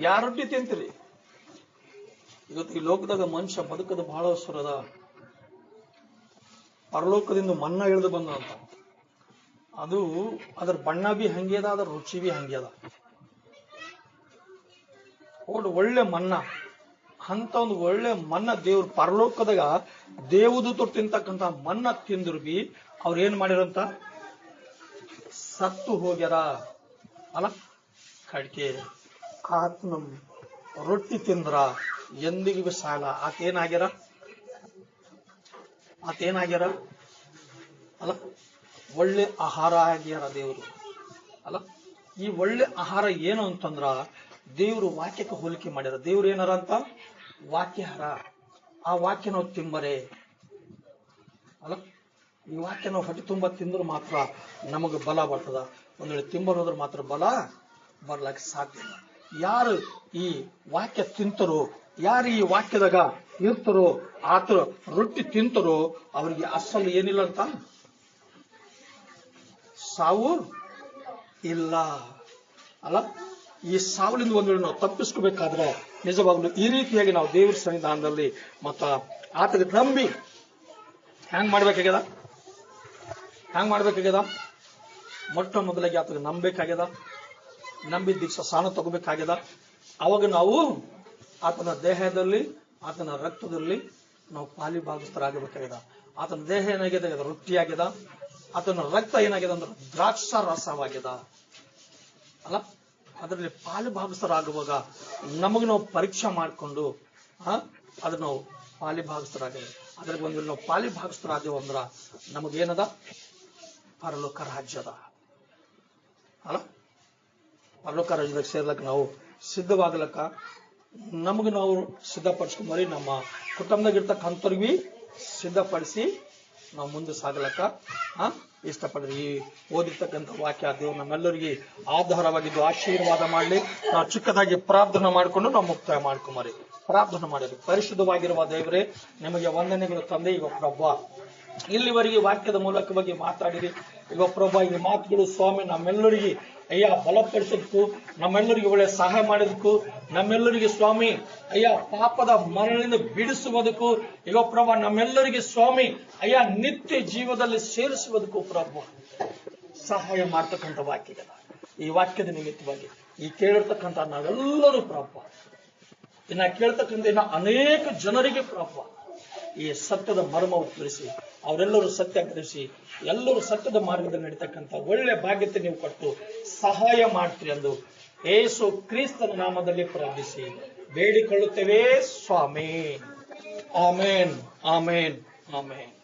ಯಾರ ರೊಟ್ಟಿ ತಿಂತೀರಿ? ಇವತ್ತು ಈ ಲೋಕದಾಗ ಮನುಷ್ಯ ಬದುಕದ ಬಹಳ ಅವಸರದ. ಪರಲೋಕದಿಂದ ಮನ್ನ ಇಳಿದು ಬಂದಂತ ಅದು ಅದ್ರ ಬಣ್ಣ ಬಿ ಹಂಗೆ ಅದ, ಅದ್ರ ರುಚಿ ಬಿ ಹಂಗೆ ಅದ. ಒಳ್ಳೆ ಮನ್ನ ಅಂತ ಒಂದು ಒಳ್ಳೆ ಮನ್ನ ದೇವ್ರ ಪರಲೋಕದಾಗ ದೇವದೂತರು ತಿಂತಕ್ಕಂತ ಮನ್ನ ತಿಂದ್ರು ಬಿ ಅವ್ರ ಏನ್ ಮಾಡಿರಂತ? ಸತ್ತು ಹೋಗ್ಯಾರ ಅಲ್ಲ. ಕಡ್ಕೆ ಆತನ ರೊಟ್ಟಿ ತಿಂದ್ರ ಎಂದಿಗೂ ಸಾಲ. ಆತೇನಾಗ್ಯಾರ ಅಲ್ಲ, ಒಳ್ಳೆ ಆಹಾರ ಆಗ್ಯಾರ ದೇವರು ಅಲ್ಲ. ಈ ಒಳ್ಳೆ ಆಹಾರ ಏನು ಅಂತಂದ್ರ ದೇವ್ರು ವಾಕ್ಯಕ್ಕೆ ಹೋಲಿಕೆ ಮಾಡ್ಯಾರ. ದೇವ್ರು ಏನಾರ ಅಂತ ವಾಕ್ಯಾಹಾರ. ಆ ವಾಕ್ಯ ನಾವು ತಿಂಬರೇ ಅಲ್ಲ. ಈ ವಾಕ್ಯ ನಾವು ಹೊಟ್ಟೆ ತುಂಬ ತಿಂದ್ರು ಮಾತ್ರ ನಮಗೆ ಬಲ ಬರ್ತದ. ಒಂದ್ ವೇಳೆ ತಿಂಬರೋದ್ರ ಮಾತ್ರ ಬಲ ಬರ್ಲಕ್ಕೆ ಸಾಧ್ಯ ಇಲ್ಲ. ಯಾರು ಈ ವಾಕ್ಯ ತಿಂತರೋ, ಯಾರು ಈ ವಾಕ್ಯದಾಗ ಇರ್ತಾರೋ, ಆತ ರೊಟ್ಟಿ ತಿಂತರೋ ಅವ್ರಿಗೆ ಅಸಲು ಏನಿಲ್ಲ ಅಂತ? ಸಾವು ಇಲ್ಲ ಅಲ್ಲ. ಈ ಸಾವಲಿಂದ ಒಂದ್ ವೇಳೆ ನಾವು ತಪ್ಪಿಸ್ಕೋಬೇಕಾದ್ರೆ ನಿಜವಾಗ್ಲು ಈ ರೀತಿಯಾಗಿ ನಾವು ದೇವ್ರ ಸನ್ನಿಧಾನದಲ್ಲಿ ಮತ್ತ ಆತಗೆ ನಂಬಿ ಹ್ಯಾಂಗ್ ಮಾಡ್ಬೇಕಾಗ್ಯದ? ಮೊಟ್ಟ ಮೊದಲಾಗಿ ಆತಗೆ ನಂಬಬೇಕಾಗ್ಯದ. ನಂಬಿ ದೀಕ್ಷಾ ಸ್ನಾನ ತಗೋಬೇಕಾಗ್ಯದ. ಅವಾಗ ನಾವು ಆತನ ದೇಹದಲ್ಲಿ, ಆತನ ರಕ್ತದಲ್ಲಿ ನಾವು ಪಾಲಿ ಭಾಗಸ್ಥರಾಗಬೇಕಾಗ್ಯದ. ಆತನ ದೇಹ ಏನಾಗ್ಯದ? ರೊಟ್ಟಿ ಆಗ್ಯದ. ಆತನ ರಕ್ತ ಏನಾಗ್ಯದ ಅಂದ್ರೆ ದ್ರಾಕ್ಷ ರಸವಾಗ್ಯದ ಅಲ್ಲ. ಅದರಲ್ಲಿ ಪಾಲು ಭಾಗಸ್ಥರಾಗುವಾಗ ನಮಗೆ ನಾವು ಪರೀಕ್ಷೆ ಮಾಡಿಕೊಂಡು ಅದ್ರ ನಾವು ಪಾಲಿ ಭಾಗಸ್ಥರಾಗ್ಯದ. ಅದ್ರಲ್ಲಿ ಒಂದು ನಾವು ಪಾಲಿ ಭಾಗಸ್ಥರಾದೇವು ಅಂದ್ರ ನಮಗೇನದ? ಪರಲೋಕ ರಾಜ್ಯದ ಅಲ್ಲ. ಪರಲೋಕ ರಾಜ್ಯದಾಗ ಸೇರ್ಲಕ್ಕ ನಾವು ಸಿದ್ಧವಾಗ್ಲಕ್ಕ ನಮಗೆ ನಾವು ಸಿದ್ಧಪಡಿಸ್ಕೊಂಬರಿ, ನಮ್ಮ ಕುಟುಂಬದಾಗ ಇರ್ತಕ್ಕಂಥವ್ರಿಗೆ ಸಿದ್ಧಪಡಿಸಿ ನಾವು ಮುಂದೆ ಸಾಗಲಕ್ಕ ಇಷ್ಟಪಡ್ರಿ. ಈ ಓದಿರ್ತಕ್ಕಂಥ ವಾಕ್ಯ ದೇವ್ರು ನಮ್ಮೆಲ್ಲರಿಗೆ ಆಧಾರವಾಗಿದ್ದು ಆಶೀರ್ವಾದ ಮಾಡಲಿ. ನಾವು ಚಿಕ್ಕದಾಗಿ ಪ್ರಾರ್ಥನೆ ಮಾಡಿಕೊಂಡು ನಾವು ಮುಕ್ತಾಯ ಮಾಡ್ಕೊಂಬರಿ. ಪ್ರಾರ್ಥನೆ ಮಾಡಿರಿ. ಪರಿಶುದ್ಧವಾಗಿರುವ ದೇವರೇ, ನಿಮಗೆ ವಂದನೆಗಳು ತಂದೆ. ಈಗ ಪ್ರಭಾ ಇಲ್ಲಿವರೆಗೆ ವಾಕ್ಯದ ಮೂಲಕವಾಗಿ ಮಾತಾಡಿರಿ. ಈಗ ಪ್ರಭಾ ಈ ಮಾತುಗಳು ಸ್ವಾಮಿ ನಮ್ಮೆಲ್ಲರಿಗೆ ಅಯ್ಯ ಬಲಪಡಿಸೋದಕ್ಕೂ, ನಮ್ಮೆಲ್ಲರಿಗೆ ಒಳ್ಳೆ ಸಹಾಯ ಮಾಡೋದಕ್ಕೂ, ನಮ್ಮೆಲ್ಲರಿಗೆ ಸ್ವಾಮಿ ಅಯ್ಯ ಪಾಪದ ಮರಣದಿಂದ ಬಿಡಿಸುವುದಕ್ಕೂ, ಈಗ ಪ್ರಭಾ ನಮ್ಮೆಲ್ಲರಿಗೆ ಸ್ವಾಮಿ ಅಯ್ಯ ನಿತ್ಯ ಜೀವದಲ್ಲಿ ಸೇರಿಸುವುದಕ್ಕೂ ಪ್ರಭು ಸಹಾಯ ಮಾಡ್ತಕ್ಕಂಥ ವಾಕ್ಯಗಳ ಈ ವಾಕ್ಯದ ನಿಮಿತ್ತವಾಗಿ ಈ ಕೇಳಿರ್ತಕ್ಕಂಥ ನಾವೆಲ್ಲರೂ ಪ್ರಭು ಇನ್ನ ಕೇಳ್ತಕ್ಕಂಥ ಇನ್ನ ಅನೇಕ ಜನರಿಗೆ ಪ್ರಭು ಈ ಸತ್ಯದ ಮರ್ಮವನ್ನು ತಿಳಿಸಿ ಅವರೆಲ್ಲರೂ ಸತ್ಯಾಗ್ರಹಿಸಿ ಎಲ್ಲರೂ ಸತ್ಯದ ಮಾರ್ಗದಲ್ಲಿ ನಡೀತಕ್ಕಂಥ ಒಳ್ಳೆ ಭಾಗ್ಯತೆ ನೀವು ಕೊಟ್ಟು ಸಹಾಯ ಮಾಡ್ತೀರಿ ಎಂದು ಯೇಸು ಕ್ರಿಸ್ತನ ನಾಮದಲ್ಲಿ ಪ್ರಾರ್ಥಿಸಿ ಬೇಡಿಕೊಳ್ಳುತ್ತೇವೆ ಸ್ವಾಮಿ. ಆಮೇನ್, ಆಮೇನ್, ಆಮೇನ್.